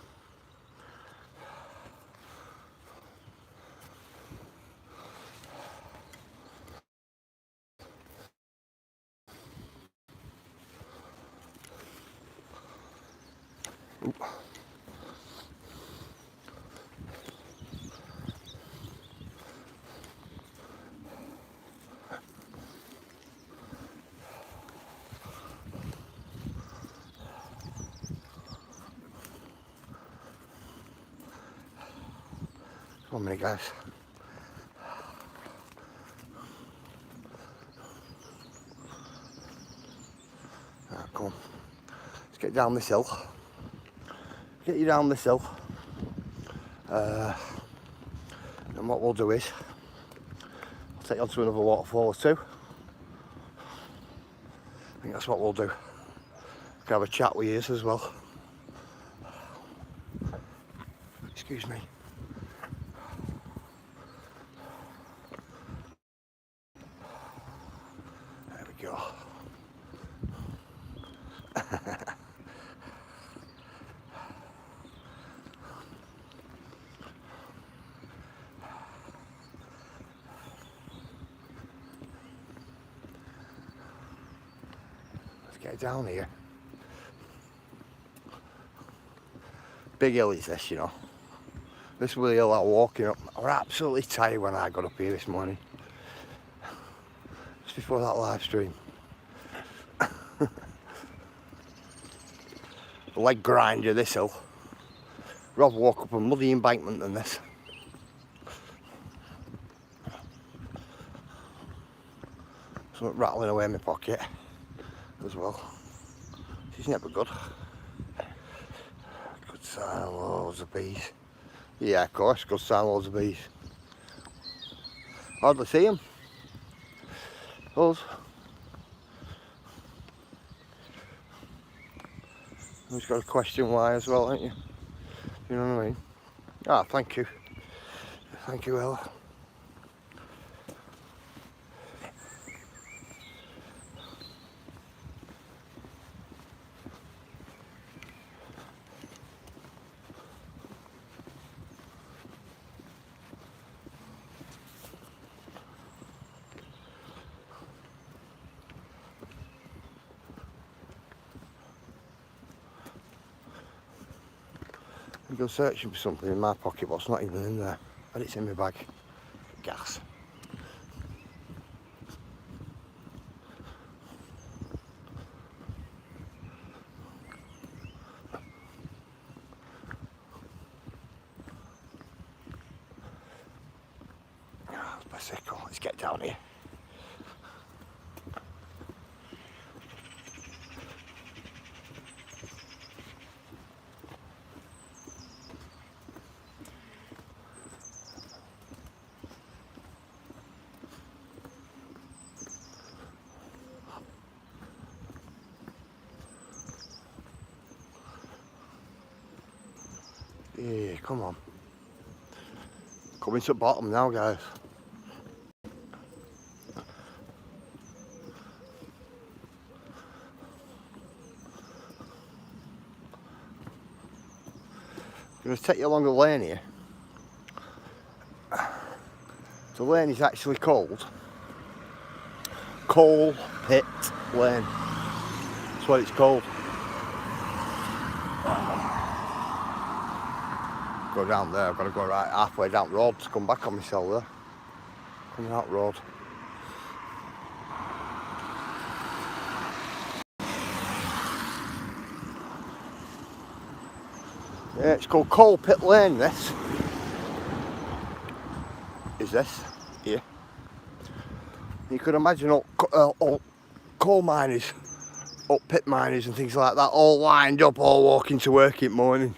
Oop. One minute guys. Right, come on. Let's get down this hill. Get you down this hill. And what we'll do is, I'll take you on to another waterfall or two. I think that's what we'll do. Can have a chat with you as well. Excuse me. There we go. Let's get down here. Big hill is this, you know. This was the hill I was walking up. I was absolutely tired when I got up here this morning. Just before that live stream. The leg grinder, this hill. Rather walk up a muddy embankment than this. Something rattling away in my pocket as well. She's never good. Good sign, loads of bees. Yeah, of course, good sign, loads of bees. Hardly see them. Those. You've got to question why as well, ain't you? You know what I mean? Ah, thank you. Thank you, Ella. I go searching for something in my pocket, but it's not even in there. But it's in my bag. Gas. Oh, bicycle. Let's get down here. Yeah, come on. Coming to the bottom now, guys. I'm going to take you along the lane here. The lane is actually called Coal Pit Lane. That's what it's called. Go down there, I've got to go right halfway down the road to come back on myself there. Coming out the road. Yeah, it's called Coal Pit Lane, this. Is this here. You could imagine all coal miners, up pit miners and things like that, all lined up, all walking to work in the morning.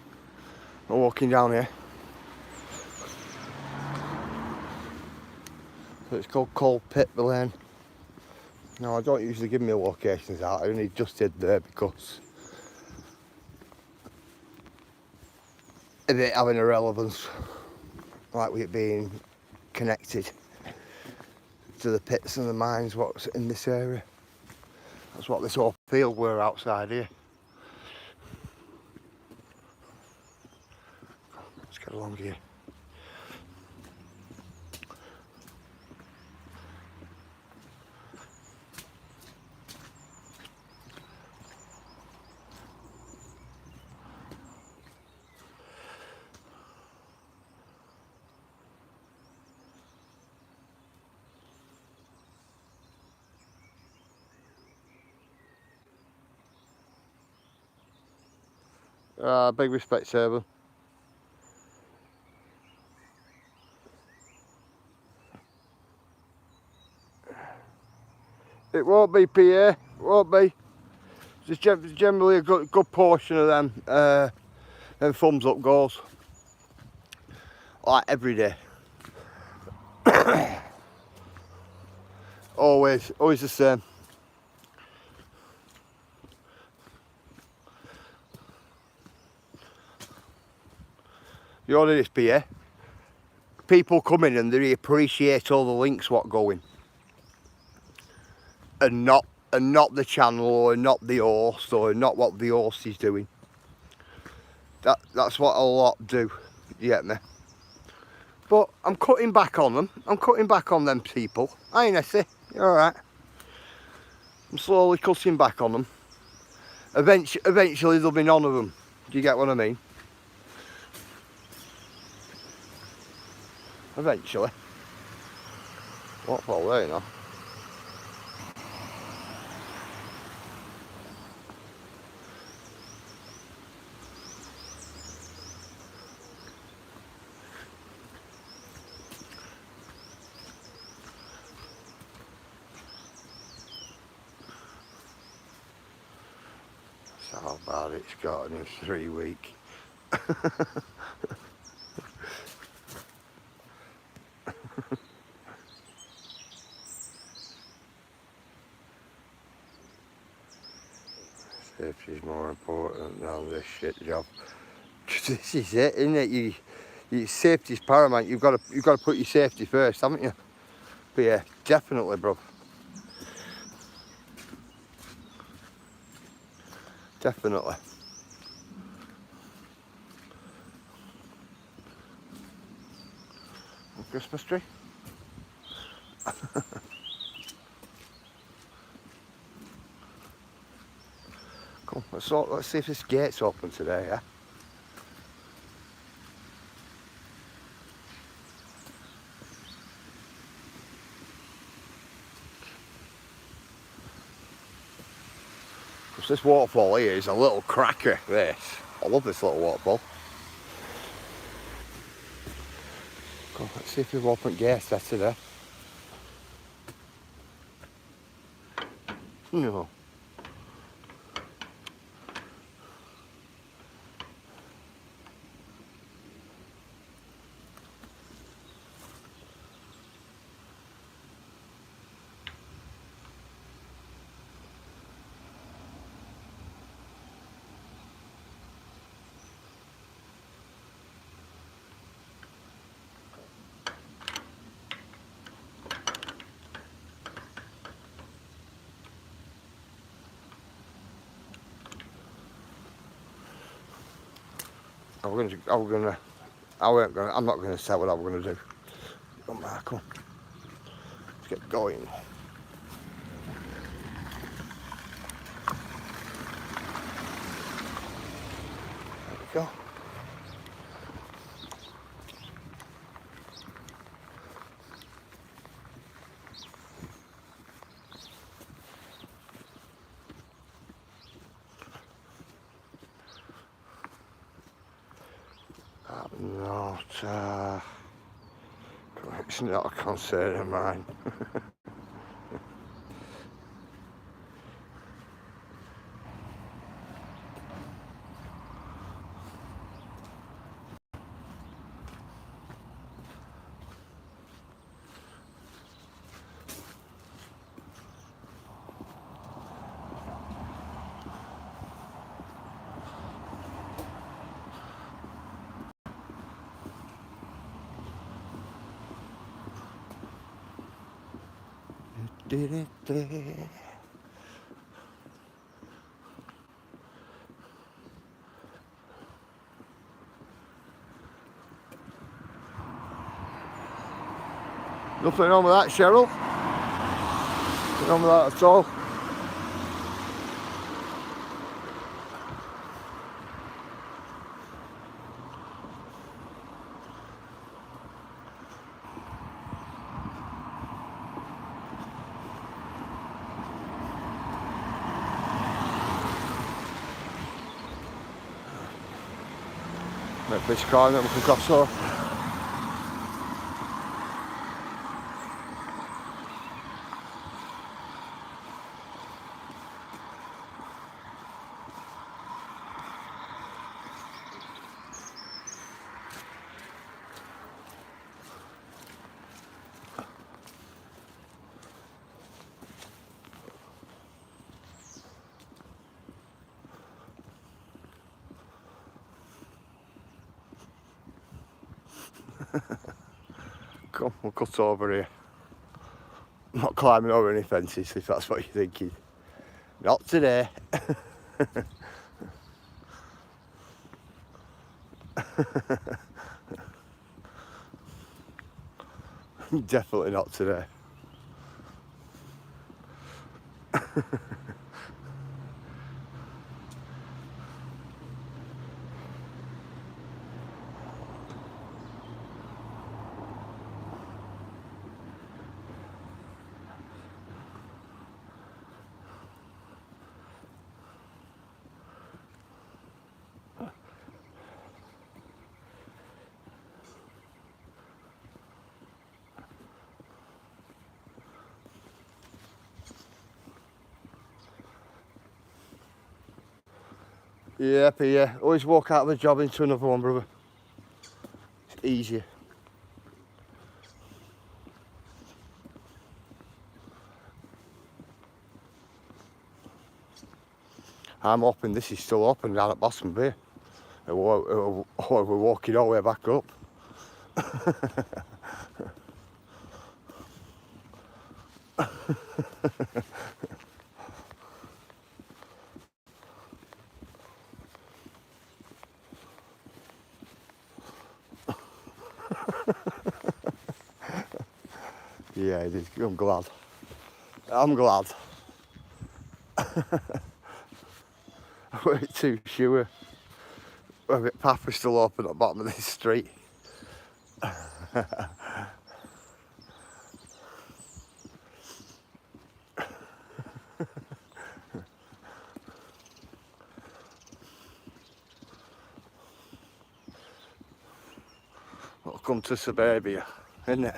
All walking down here. So it's called Coal Pit Lane. Now I don't usually give me locations out, I only just did there because of it having a relevance, like with it being connected to the pits and the mines what's in this area. That's what this whole field were outside here. Let's get along here. Big respect, Sable. It won't be PA, it won't be. Just generally a good portion of them thumbs up goals. Like every day. always the same. You know this, PA? People come in and they appreciate all the links what going. And not the channel or not the host or not what the host is doing. That's what a lot do, you get me? But I'm cutting back on them. I'm cutting back on them people. Aye, Nessie, you alright? I'm slowly cutting back on them. Eventually there'll be none of them. Do you get what I mean? Eventually. Waterfall there, you know. That's how bad it's gotten in 3 weeks. safety is more important than this shit job. This is it, isn't it? Your safety's paramount. You've got to put your safety first, haven't you? But yeah, definitely, bro. Definitely. A Christmas tree. Come, let's see if this gate's open today, yeah? Because this waterfall here is a little cracker, this. I love this little waterfall. Come, let's see if we've opened gates there today. No. I'm not gonna say what I'm gonna do. Come back, come. Let's get going. There we go. It's not a concern of mine. Nothing wrong with that, Cheryl. Nothing wrong with that at all. Make this car and then we can cross over. Come, we'll cut over here. I'm not climbing over any fences if that's what you're thinking. Not today. Definitely not today. Yeah, but yeah, always walk out of a job into another one, brother. It's easier. I'm hoping this is still open down at Boston Bay. Or we're walking all the way back up. Yeah, it is. I'm glad. I'm glad. I weren't too sure whether the path was still open at the bottom of this street. Welcome to suburbia, isn't it?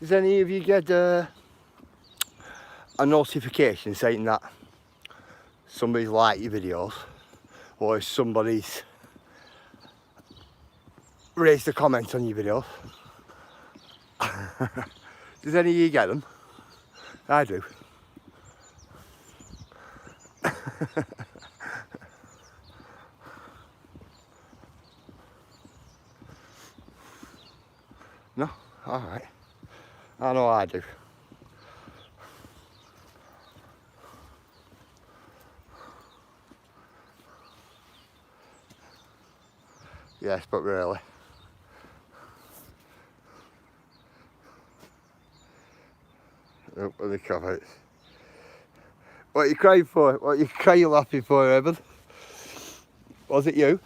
Does any of you get a notification saying that somebody's liked your videos, or if somebody's raised a comment on your videos? Does any of you get them? I do. No? Alright. I know I do. Yes, but really. Oh, what are the comments? What are you crying for? What are you crying laughing for, Evan? Was it you?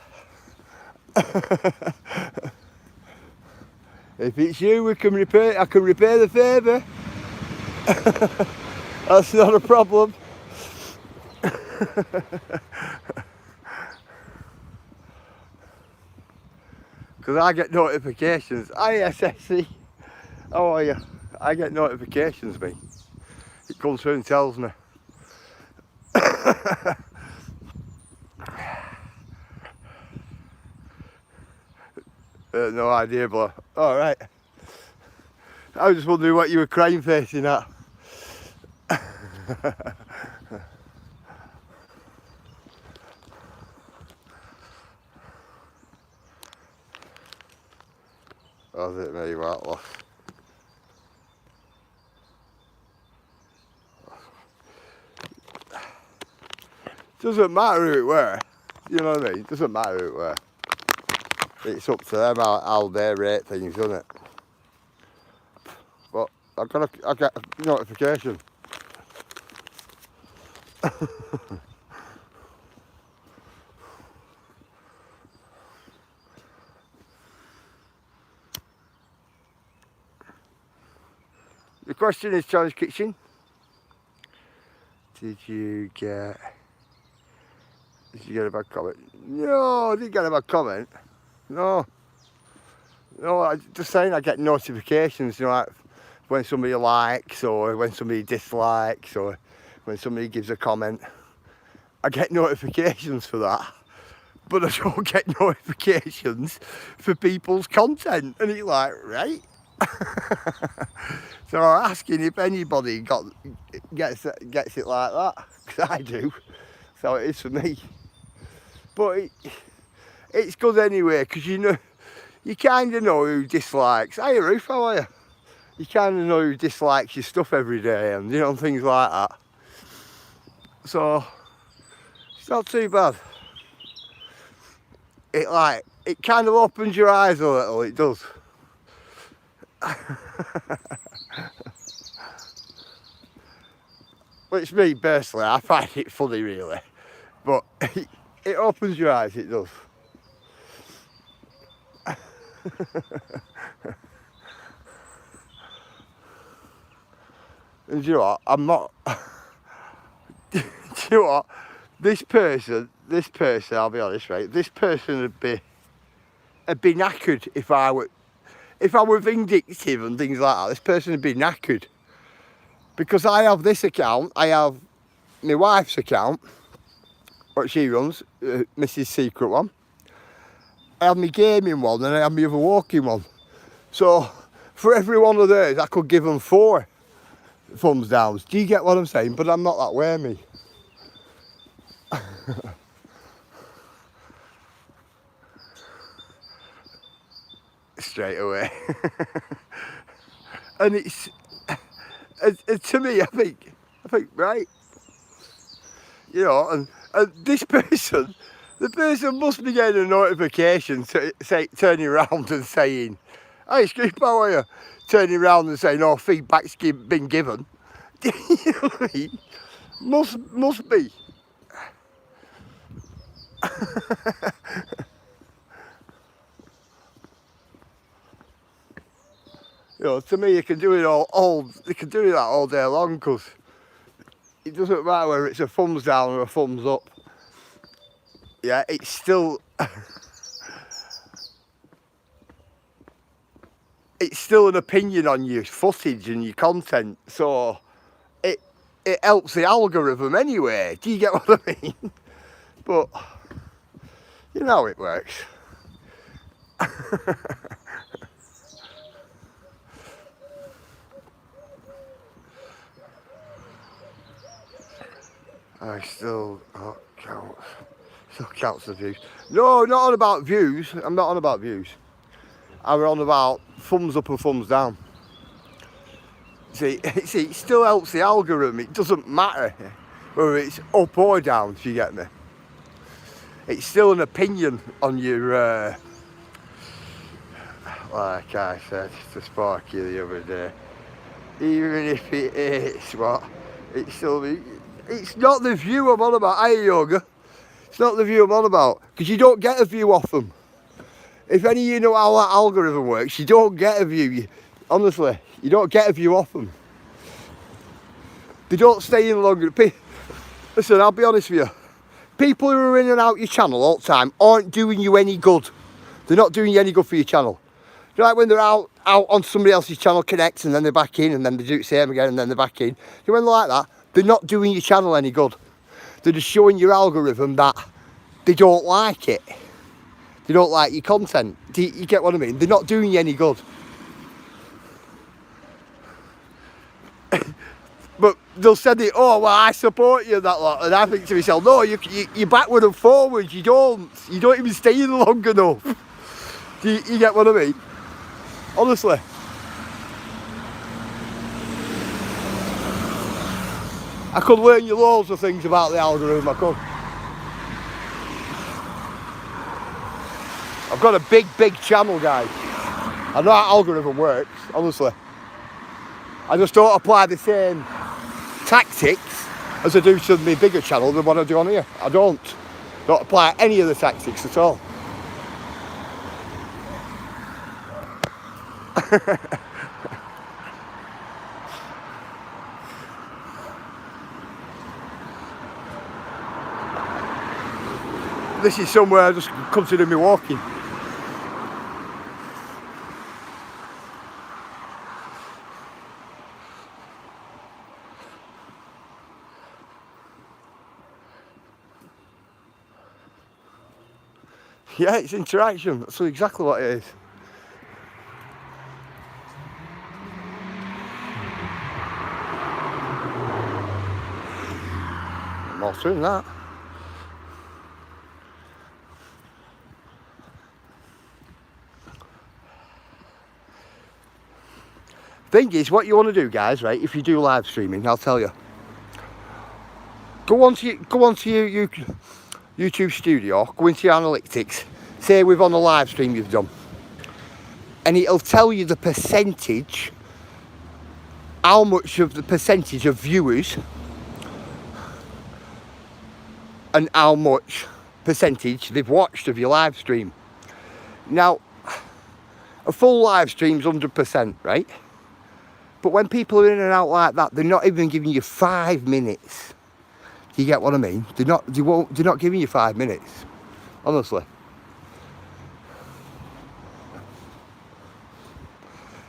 If it's you, we can repair. I can repair the favour. That's not a problem. Because I get notifications. ISSC. How are you? I get notifications, me. It comes through and tells me. No idea, but alright. I was just wondering what you were crying facing at. Was it me, what lost? Doesn't matter who it were, you know what I mean? Doesn't matter who it were. It's up to them how they rate things, doesn't it? But I get a notification. The question is, Charlie's Kitchen, did you get a bad comment? No, I didn't get a bad comment. No, I'm just saying I get notifications, you know, like when somebody likes or when somebody dislikes or when somebody gives a comment. I get notifications for that, but I don't get notifications for people's content. And it's like, right? So I'm asking if anybody gets it like that, because I do. So it is for me. But it's good anyway, because you kind of know who dislikes. Hey Ruth, how are you? You kind of know who dislikes your stuff every day, and you know, things like that. So it's not too bad. It kind of opens your eyes a little. It does. Which me personally, I find it funny really, but it opens your eyes. It does. And do you know what? I'm not. Do you know what? this person, I'll be honest, right? This person would be knackered if I were vindictive and things like that. This person would be knackered. Because I have this account, I have my wife's account, what she runs, Mrs. Secret one. I have my gaming one and I have my other walking one. So for every one of those, I could give them 4 thumbs downs. Do you get what I'm saying? But I'm not that way, me. Straight away. And it's, to me, I think, right, you know, and this person, the person must be getting a notification turning around and saying, "Hey, Scoop, how are you?" Turning around and saying, "Oh, feedback's been given." You know what I mean? Must be. You know, to me, you can do it you can do that all day long, because it doesn't matter whether it's a thumbs down or a thumbs up. Yeah, it's still it's still an opinion on your footage and your content, so it helps the algorithm anyway. Do you get what I mean? But you know how it works. I still counts the views. No, not on about views. I'm not on about views. I'm on about thumbs up and thumbs down. See, it still helps the algorithm. It doesn't matter whether it's up or down, if you get me. It's still an opinion on your, like I said to Sparky the other day, even if it is what, it's not the view I'm on about. Hey, yoga. It's not the view I'm on about, because you don't get a view off them. If any of you know how that algorithm works, you don't get a view. Honestly, you don't get a view off them. They don't stay in longer. Listen, I'll be honest with you. People who are in and out your channel all the time aren't doing you any good. They're not doing you any good for your channel. You know, like when they're out on somebody else's channel, connect, and then they're back in, and then they do the same again, and then they're back in. You know, when they're like that, they're not doing your channel any good. They're just showing your algorithm that they don't like it. They don't like your content. Do you get what I mean? They're not doing you any good. But they'll send it, "Oh, well, I support you," that lot. And I think to myself, no, you're backward and forward. You don't even stay in long enough. Do you get what I mean? Honestly. I could learn you loads of things about the algorithm, I could. I've got a big channel, guys. I know how algorithm works, honestly. I just don't apply the same tactics as I do to my bigger channel than what I do on here. I don't apply any of the tactics at all. This is somewhere I just consider me walking. Yeah, it's interaction. That's exactly what it is. I'm all through that. Thing is, what you want to do, guys, right? If you do live streaming, I'll tell you. Go onto your YouTube studio, go into your analytics, say we've on a live stream you've done, and it'll tell you the percentage, how much of the percentage of viewers and how much percentage they've watched of your live stream. Now, a full live stream's 100%, right? But when people are in and out like that, they're not even giving you 5 minutes. You get what I mean? They're not giving you 5 minutes, honestly.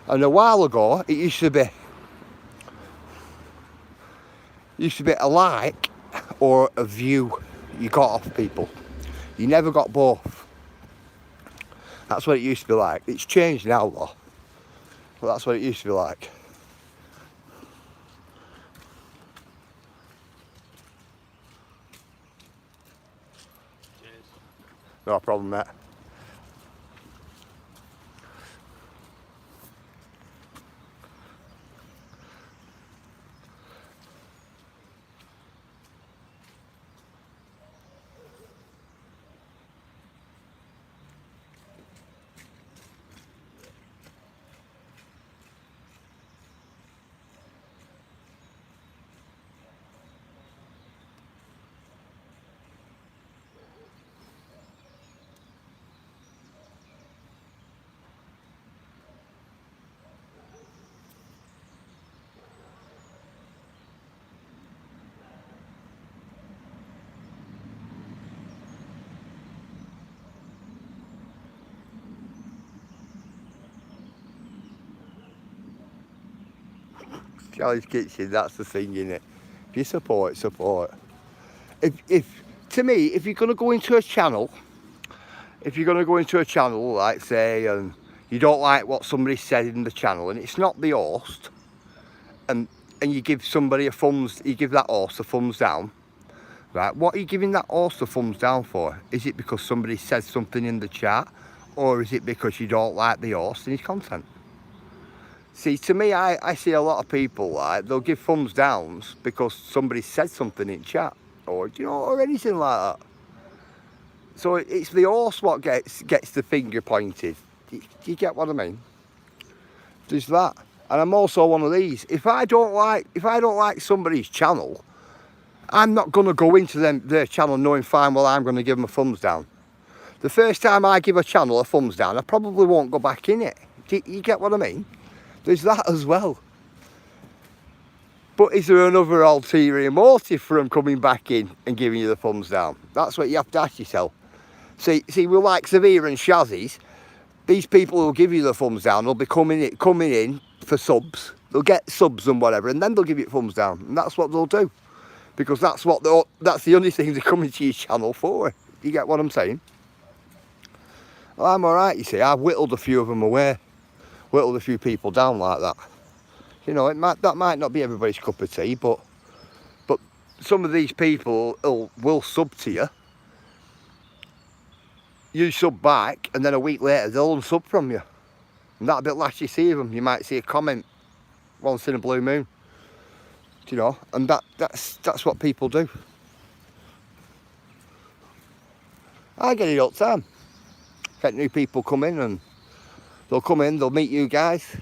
And a while ago, it used to be a like or a view you got off people. You never got both. That's what it used to be like. It's changed now though, but that's what it used to be like. Cheers. No problem, mate. Charlie's Kitchen, that's the thing, innit? If you support. If to me, if you're gonna go into a channel, like say, and you don't like what somebody said in the channel, and it's not the host, and you give somebody you give that host a thumbs down, right? What are you giving that host a thumbs down for? Is it because somebody said something in the chat, or is it because you don't like the host and his content? See, to me, I see a lot of people, like, they'll give thumbs downs because somebody said something in chat, or, you know, or anything like that. So it's the horse what gets the finger pointed. Do you get what I mean? There's that. And I'm also one of these. If I don't like somebody's channel, I'm not gonna go into their channel knowing fine well I'm gonna give them a thumbs down. The first time I give a channel a thumbs down, I probably won't go back in it. Do you get what I mean? There's that as well. But is there another ulterior motive for them coming back in and giving you the thumbs down? That's what you have to ask yourself. See, with like Severe and Shazzy's, these people who'll give you the thumbs down, they'll be coming in for subs. They'll get subs and whatever, and then they'll give you a thumbs down. And that's what they'll do. Because that's the only thing they're coming to your channel for. You get what I'm saying? Well, I'm alright, you see. I've whittled a few of them away. Whittled a few people down like that. You know, that might not be everybody's cup of tea, but some of these people will sub to you. You sub back, and then a week later they'll unsub from you. And that bit last you see of them, you might see a comment once in a blue moon. You know, and that's what people do. I get it all the time. Get new people come in, and they'll come in, they'll meet you guys,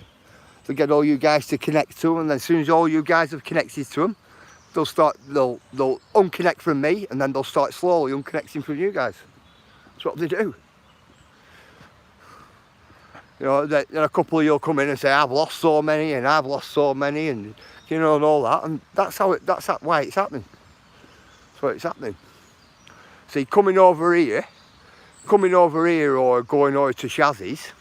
they'll get all you guys to connect to them, and then as soon as all you guys have connected to them, they'll unconnect from me, and then they'll start slowly unconnecting from you guys. That's what they do. You know, then a couple of you'll come in and say, I've lost so many, and I've lost so many, and you know, and all that, and that's why it's happening. That's why it's happening. See, coming over here or going over to Shazzy's,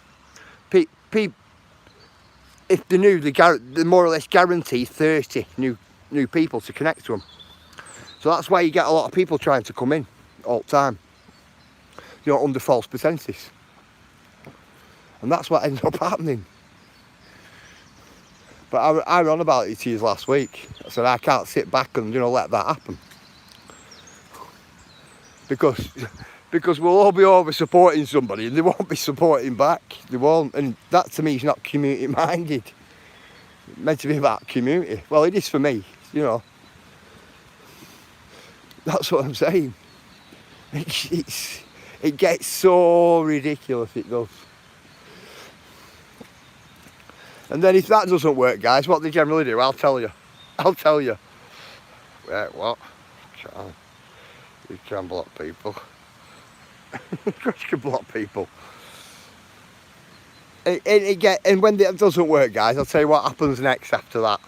if they're new, they more or less guarantee 30 new people to connect to them. So that's why you get a lot of people trying to come in all the time, you know, under false pretenses. And that's what ends up happening. But I ran about it to you last week. I said I can't sit back and, you know, let that happen. Because we'll all be over supporting somebody and they won't be supporting back. They won't. And that to me is not community minded. It's meant to be about community. Well, it is for me, you know. That's what I'm saying. It gets so ridiculous, it does. And then if that doesn't work, guys, what they generally do, I'll tell you. Wait, what? You can block people. Of course you can block people. And when that doesn't work, guys, I'll tell you what happens next after that.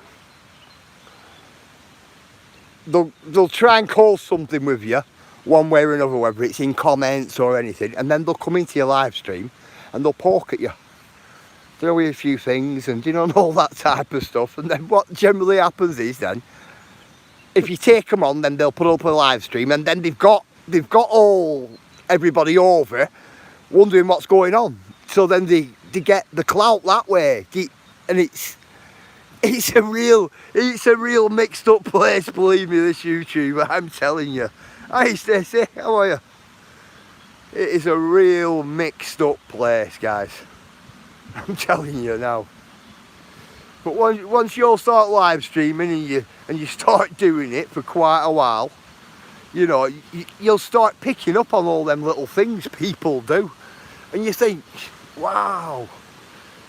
they'll try and call something with you, one way or another, whether it's in comments or anything, and then they'll come into your live stream and they'll poke at you. Throw you a few things and, you know, and all that type of stuff. And then what generally happens is then, if you take them on, then they'll put up a live stream, and then they've got everybody over wondering what's going on. So then they get the clout that way, and it's a real mixed up place, believe me, this YouTube, I'm telling you. Hi Stacey, how are you? It is a real mixed up place, guys. I'm telling you now. But once you all start live streaming and you start doing it for quite a while, you know, you'll start picking up on all them little things people do, and you think, wow,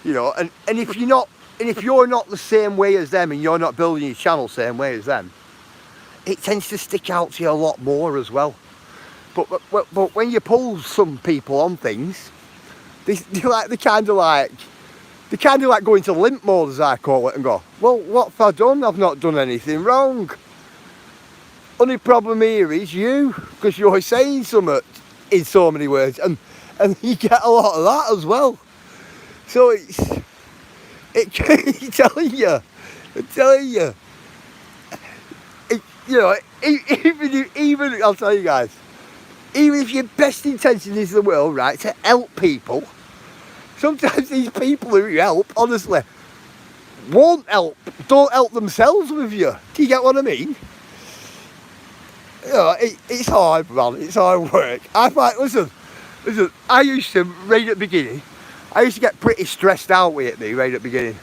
you know. And if you're not the same way as them, and you're not building your channel the same way as them, it tends to stick out to you a lot more as well. But when you pull some people on things, they kind of like go into limp mode, as I call it, and go, well, what have I done? I've not done anything wrong. Only problem here is you, because you're saying something in so many words, and you get a lot of that as well. So I'm telling you, you know, even I'll tell you guys, even if your best intention is in the world, right, to help people, sometimes these people who you help, honestly, don't help themselves with you. Do you get what I mean? You know, it's hard, man. It's hard work. I find, listen, I used to, right at the beginning, I used to get pretty stressed out with it, right at the beginning.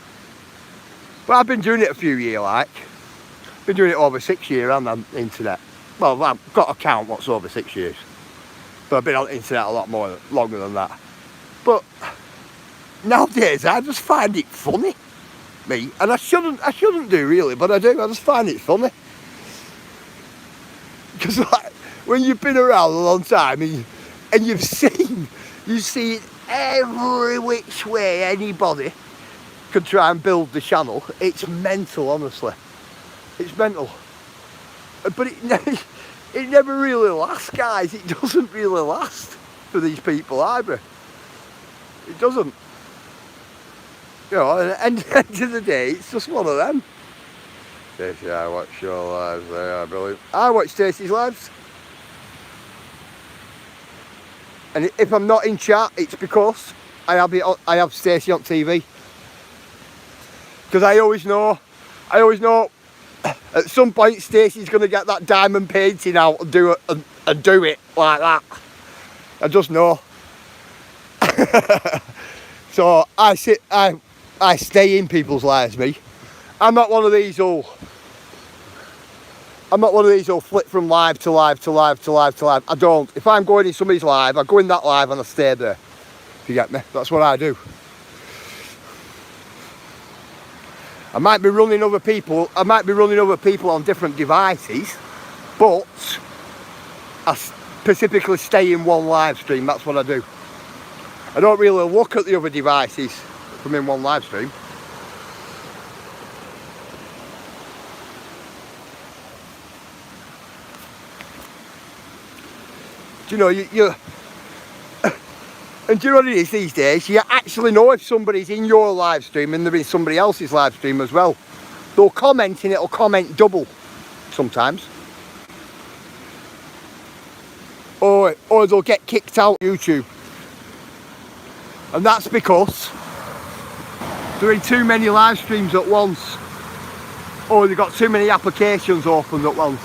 But I've been doing it a few years, like. Been doing it over 6 years on the internet. Well, I've got to count what's over 6 years. But I've been on the internet a lot longer than that. But nowadays, I just find it funny, me. And I shouldn't do really, but I do. I just find it funny. Because like, when you've been around a long time and you've seen every which way anybody can try and build the channel, it's mental, honestly. It's mental. But it never really lasts, guys. It doesn't really last for these people either. It doesn't. You know, and at the end of the day, it's just one of them. Stacey, I watch your lives, they are brilliant. I watch Stacey's lives. And if I'm not in chat, it's because I have Stacey on TV. Because I always know at some point Stacey's going to get that diamond painting out and do it like that. I just know. So I stay in people's lives, me. I'm not one of these all flip from live to live to live to live to live. I don't. If I'm going in somebody's live, I go in that live and I stay there. If you get me? That's what I do. I might be running other people on different devices, but I specifically stay in one live stream. That's what I do. I don't really look at the other devices from in one live stream. Do you know, you and do you know what it is these days? You actually know if somebody's in your live stream and they're in somebody else's live stream as well. They'll comment and it'll comment double sometimes. Or they'll get kicked out of YouTube. And that's because they're in too many live streams at once. Or they've got too many applications opened at once.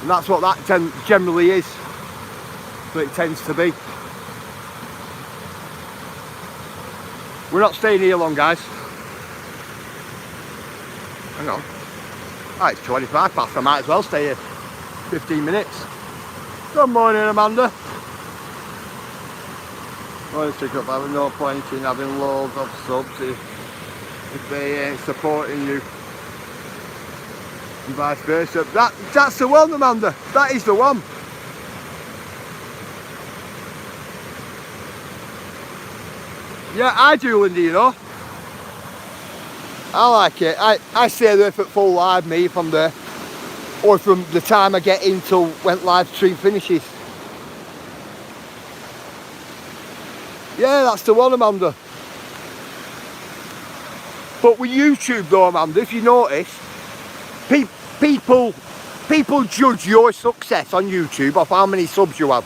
And that's what that generally is. But it tends to be. We're not staying here long, guys. Hang on. Oh, it's 25 past. I might as well stay here 15 minutes. Good morning, Amanda. Well, stick up having no point in having loads of subs if they ain't supporting you. And vice versa. That's the one, Amanda. That is the one. Yeah, I do, Lindy, you know. I like it. I stay there for full live, me, if I'm there. or from the time I get in till when live stream finishes. Yeah, that's the one, Amanda. But with YouTube though, Amanda, if you notice, people judge your success on YouTube off how many subs you have.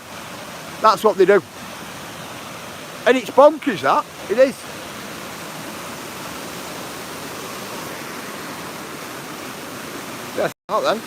That's what they do. And it's bonkers, that. It is. Yeah, out then.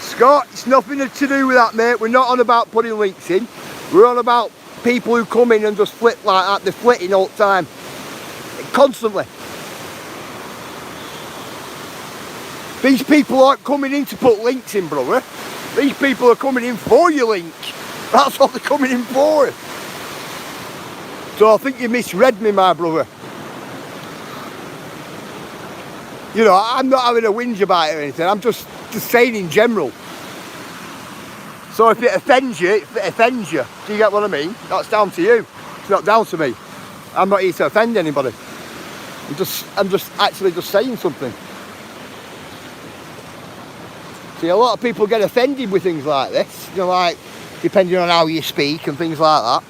Scott, it's nothing to do with that, mate. We're not on about putting links in. We're on about people who come in and just flit like that. They're flitting all the time. Constantly. These people aren't coming in to put links in, brother. These people are coming in for your link. That's what they're coming in for. So I think you misread me, my brother. You know, I'm not having a whinge about it or anything. I'm just saying in general. So if it offends you, it offends you. Do you get what I mean? That's down to you. It's not down to me. I'm not here to offend anybody. I'm just actually just saying something. See, a lot of people get offended with things like this. You know, like, depending on how you speak and things like that.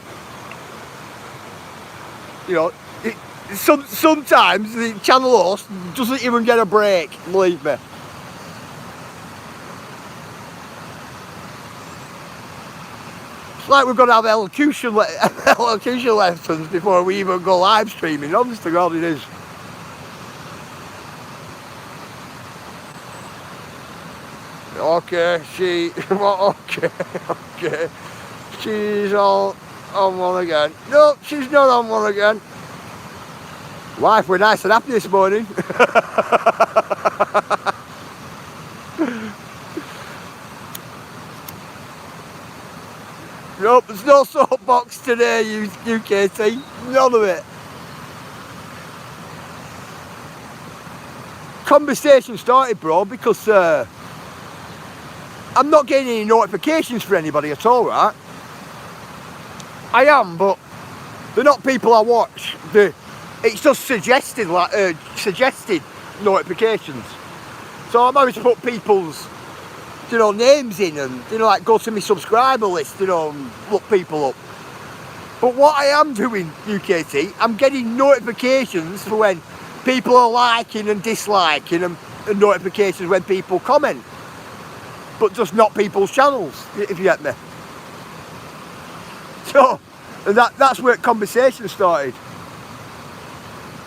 You know, sometimes the channel host doesn't even get a break, believe me. It's like we've got to have elocution lessons before we even go live streaming. Honest to God, it is. Okay, okay. She's all on one again. No, she's not on one again. Wife, we're nice and happy this morning. Nope, there's no soapbox today, UKT. None of it. Conversation started, bro, because I'm not getting any notifications for anybody at all, right? I am, but they're not people I watch. It's just suggested notifications. So I'm having to put people's, you know, names in and, you know, like go to my subscriber list, you know, and look people up. But what I am doing, UKT, I'm getting notifications for when people are liking and disliking and notifications when people comment. But just not people's channels, if you get me. So, that's where conversation started.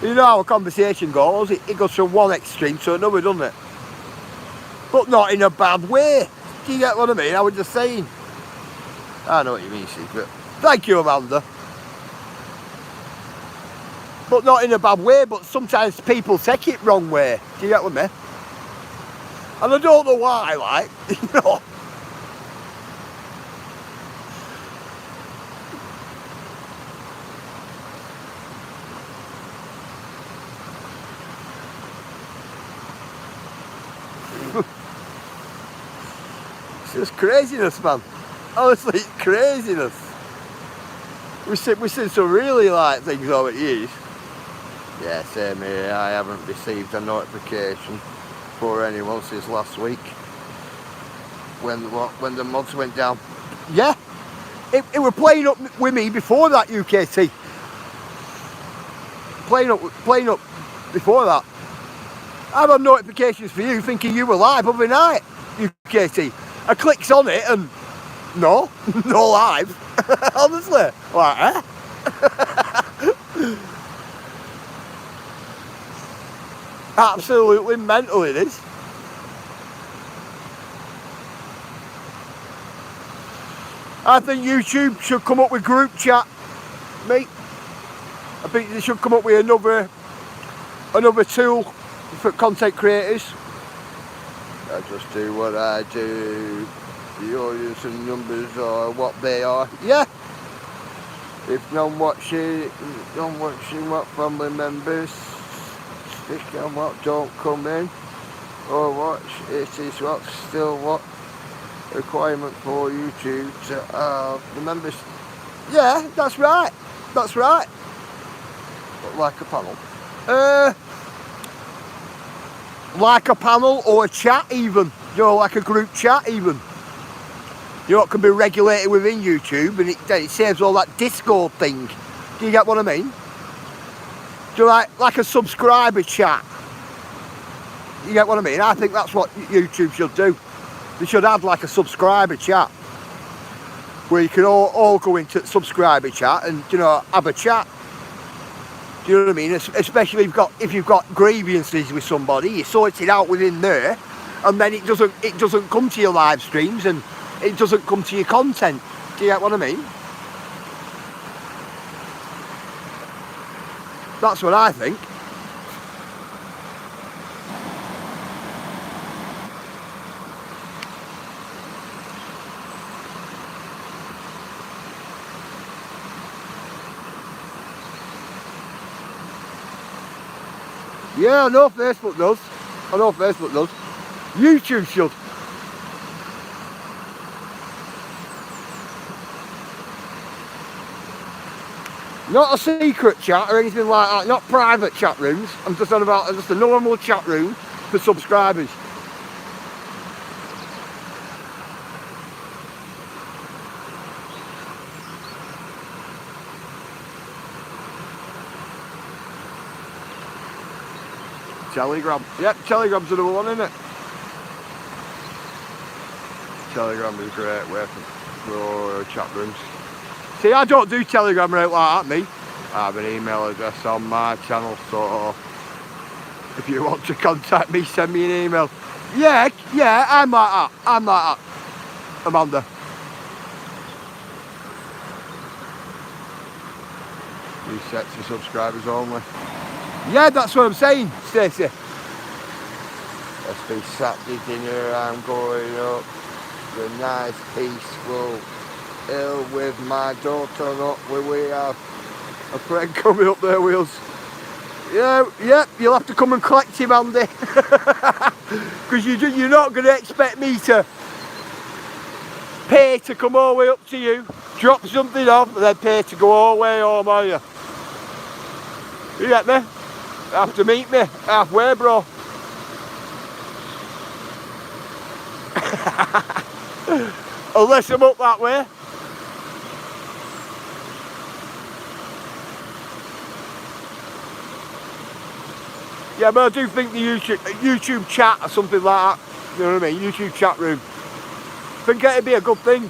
You know how a conversation goes, it goes from one extreme to another, doesn't it? But not in a bad way. Do you get what I mean? I was just saying. I know what you mean, Secret. Thank you, Amanda. But not in a bad way, but sometimes people take it wrong way. Do you get what I mean? And I don't know why, like, you know. It's just craziness, man. Honestly, it's craziness. We've seen some really like things over the years. Yeah, same here. I haven't received a notification for anyone since last week when the mods went down. Yeah, it were playing up with me before that, UKT. Playing up before that. I've had notifications for you thinking you were live every night, UKT. I clicks on it and no live. Honestly, like, eh? Absolutely mental it is. I think YouTube should come up with group chat, mate. I think they should come up with another tool for content creators. I just do what I do. The audience and numbers are what they are. Yeah. If none watching, what family members stick on what don't come in. or watch. It is what's still what requirement for YouTube to have the members. Yeah, that's right. That's right. But like a panel. Like a panel or a chat even. You know, like a group chat even. You know, it can be regulated within YouTube, and it saves all that Discord thing. Do you get what I mean? Do you like a subscriber chat? You get what I mean? I think that's what YouTube should do. They should add like a subscriber chat, where you can all go into subscriber chat and, you know, have a chat. Do you know what I mean? Especially if you've got grievances with somebody, you sort it out within there, and then it doesn't come to your live streams and it doesn't come to your content. Do you get what I mean? That's what I think. Yeah, I know Facebook does. I know Facebook does. YouTube should. Not a secret chat or anything like that, not private chat rooms. I'm just on about just a normal chat room for subscribers. Telegram. Yep, Telegram's another one, isn't it? Telegram is a great way for chat rooms. See, I don't do Telegram right like that, me. I have an email address on my channel, so if you want to contact me, send me an email. Yeah, I'm like that. I'm like that. Amanda. Reset to subscribers only. Yeah, that's what I'm saying, Stacey. Let's be Saturday dinner, I'm going up. The nice peaceful hill with my daughter up where we have a friend coming up there with us. Yeah, you'll have to come and collect him, Andy. Because you're not going to expect me to pay to come all the way up to you, drop something off, and then pay to go all the way home, are you? You get me? You have to meet me halfway, bro. Unless I'm up that way. Yeah, but I do think the YouTube chat or something like that, you know what I mean, YouTube chat room, I think it'd be a good thing.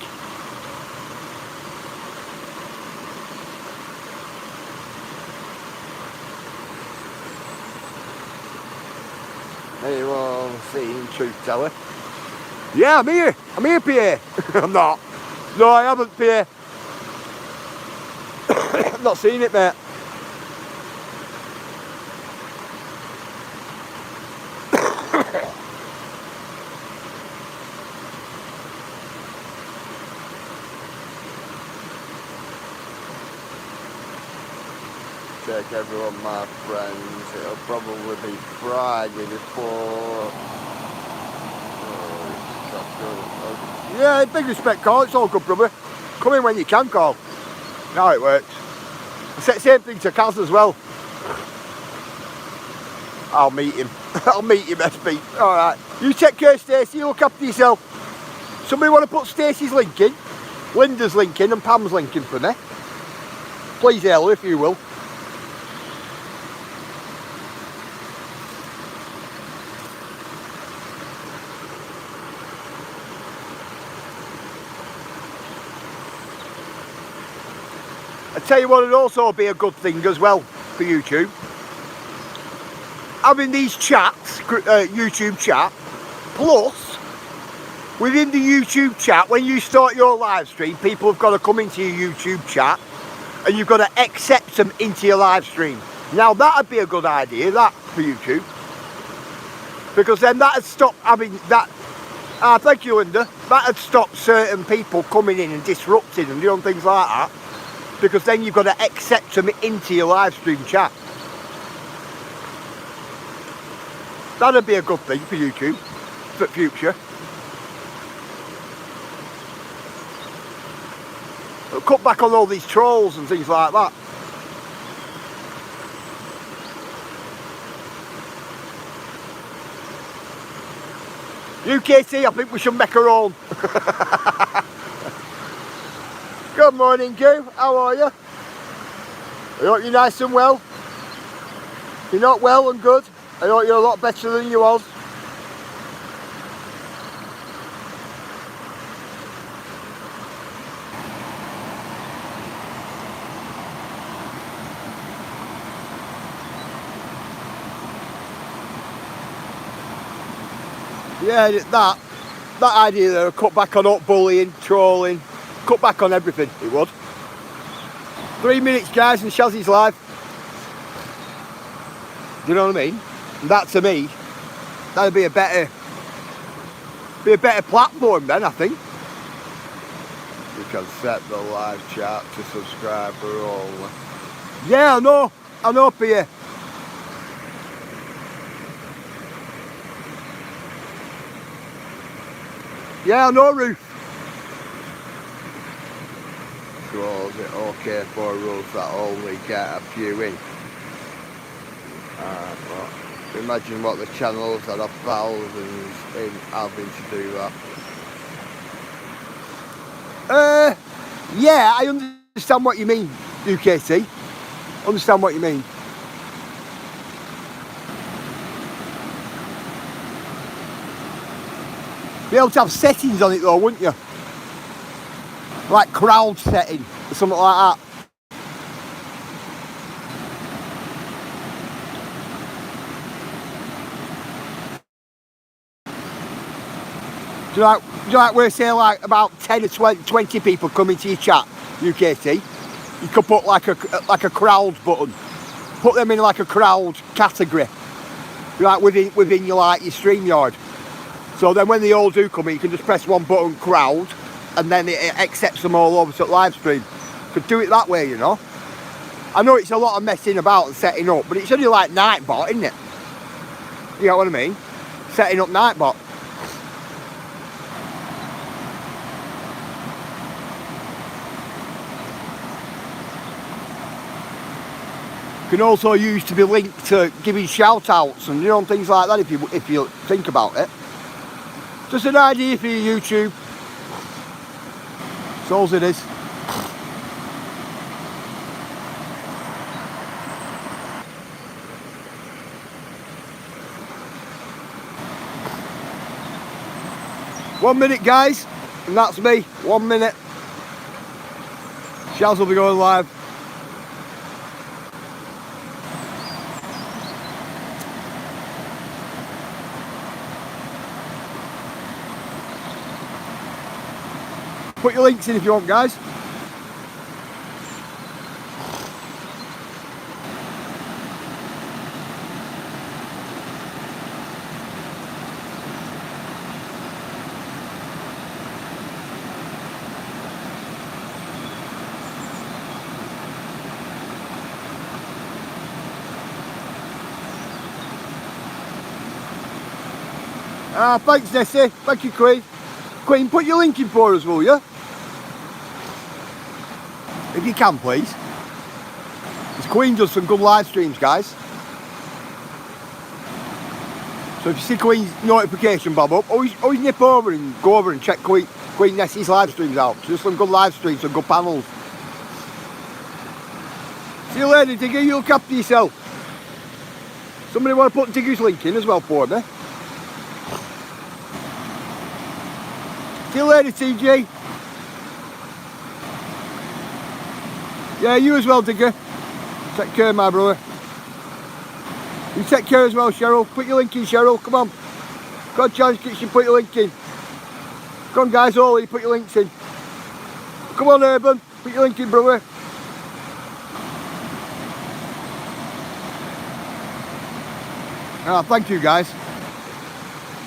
Anyone seen Truth Teller? Yeah, I'm here. I'm here, PA. I'm not. No, I haven't, PA. I've not seen it, mate. Check everyone, my friends. It'll probably be Friday before. Yeah, big respect, Carl. It's all good, brother. Come in when you can, Carl. Now it works. Same thing to Kaz as well. I'll meet him. I'll meet him, SP. Alright. You take care, Stacey. You look after yourself. Somebody want to put Stacey's link in, Linda's link in, and Pam's link in for me? Please, Ella, if you will. I tell you what, it'd also be a good thing as well for YouTube. Having these chats, YouTube chat, plus within the YouTube chat, when you start your live stream, people have got to come into your YouTube chat and you've got to accept them into your live stream. Now that'd be a good idea, that, for YouTube. Because then that'd stop having that, thank you, Linda, that'd stop certain people coming in and disrupting and doing things like that. Because then you've got to accept them into your live stream chat. That'd be a good thing for YouTube, for future. It'll cut back on all these trolls and things like that. UKT, I think we should make our own. Good morning, Goo. How are you? I hope you're nice and well. If you're not well and good, I hope you're a lot better than you was. Yeah, that idea there, cut back on up bullying, trolling, cut back on everything, it would. 3 minutes, guys, and Shazzy's live. Do you know what I mean? And that, to me, that'd be a better platform then, I think. You can set the live chat to subscriber only. Yeah, I know for you. Yeah, I know, Ruth. So is it okay for rules that only get a few in? Well, imagine what the channels that have thousands in having to do that. Yeah, I understand what you mean, UKT. Understand what you mean. Be able to have settings on it though, wouldn't you? Like crowd setting or something like that. Do you like where say like about 10 or 20 people come into your chat, UKT? You could put like a crowd button. Put them in like a crowd category. Like within your like your StreamYard. So then when they all do come in, you can just press one button, crowd, and then it accepts them all over to the live stream. Could do it that way, you know. I know it's a lot of messing about and setting up, but it's only like Nightbot, isn't it? You know what I mean? Setting up Nightbot. Can also use to be linked to giving shout outs and, you know, things like that if you think about it. Just an idea for your YouTube. That's all it is. One minute, guys, and that's me. 1 minute. Shaz will be going live. Put your links in if you want, guys. Thanks, Nessie. Thank you, Queen. Queen, put your link in for us, will you? If you can, please. This Queen does some good live streams, guys. So if you see Queen's notification bob up, always nip over and go over and check Queen Nessie's live streams out. Just some good live streams, some good panels. See you later, Digger. You look after yourself. Somebody want to put Digger's link in as well for me? See you later, TG. Yeah, you as well, Digger. Take care, my brother. You take care as well, Cheryl. Put your link in, Cheryl. Come on. God, Challenge Kitchen, put your link in. Come on, guys, all you put your links in. Come on, Urban. Put your link in, brother. Thank you, guys.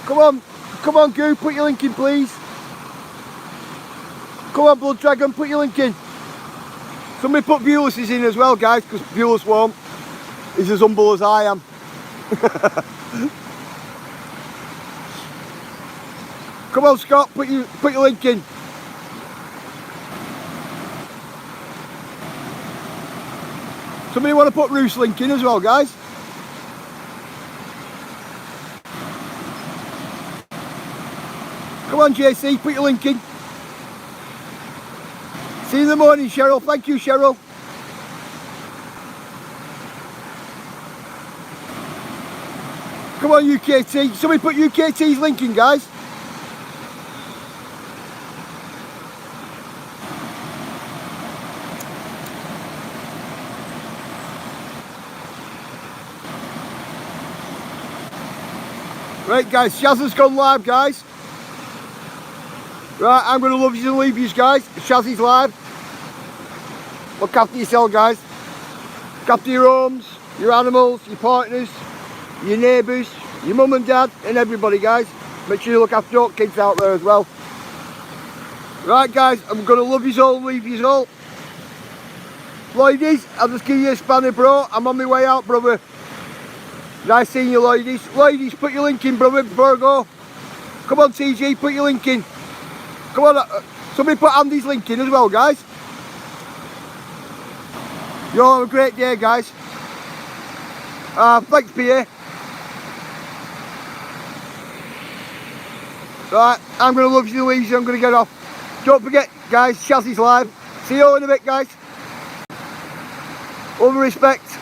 Come on, Goo. Put your link in, please. Come on, Blood Dragon. Put your link in. Somebody put Bulis in as well, guys, because Bulis won't. He's as humble as I am. Come on, Scott, put your link in. Somebody want to put Ruth's link in as well, guys? Come on, JC, put your link in. See you in the morning, Cheryl. Thank you, Cheryl. Come on, UKT. Somebody put UKT's link in, guys. Right, guys, Shaz has gone live, guys. Right, I'm going to love you and leave you guys. Shazzy's live. Look after yourself, guys. Look after your homes, your animals, your partners, your neighbours, your mum and dad, and everybody, guys. Make sure you look after your kids out there as well. Right, guys, I'm going to love you all and leave you all. Ladies, I'll just give you a spanner, bro. I'm on my way out, brother. Nice seeing you, ladies. Ladies, put your link in, brother, before I go. Come on, TG, put your link in. Come on, somebody put Andy's link in as well, guys. You all have a great day, guys. Thanks, PA. Right, I'm going to love you, Louise. I'm going to get off. Don't forget, guys, Shazzy's live. See you all in a bit, guys. All the respect.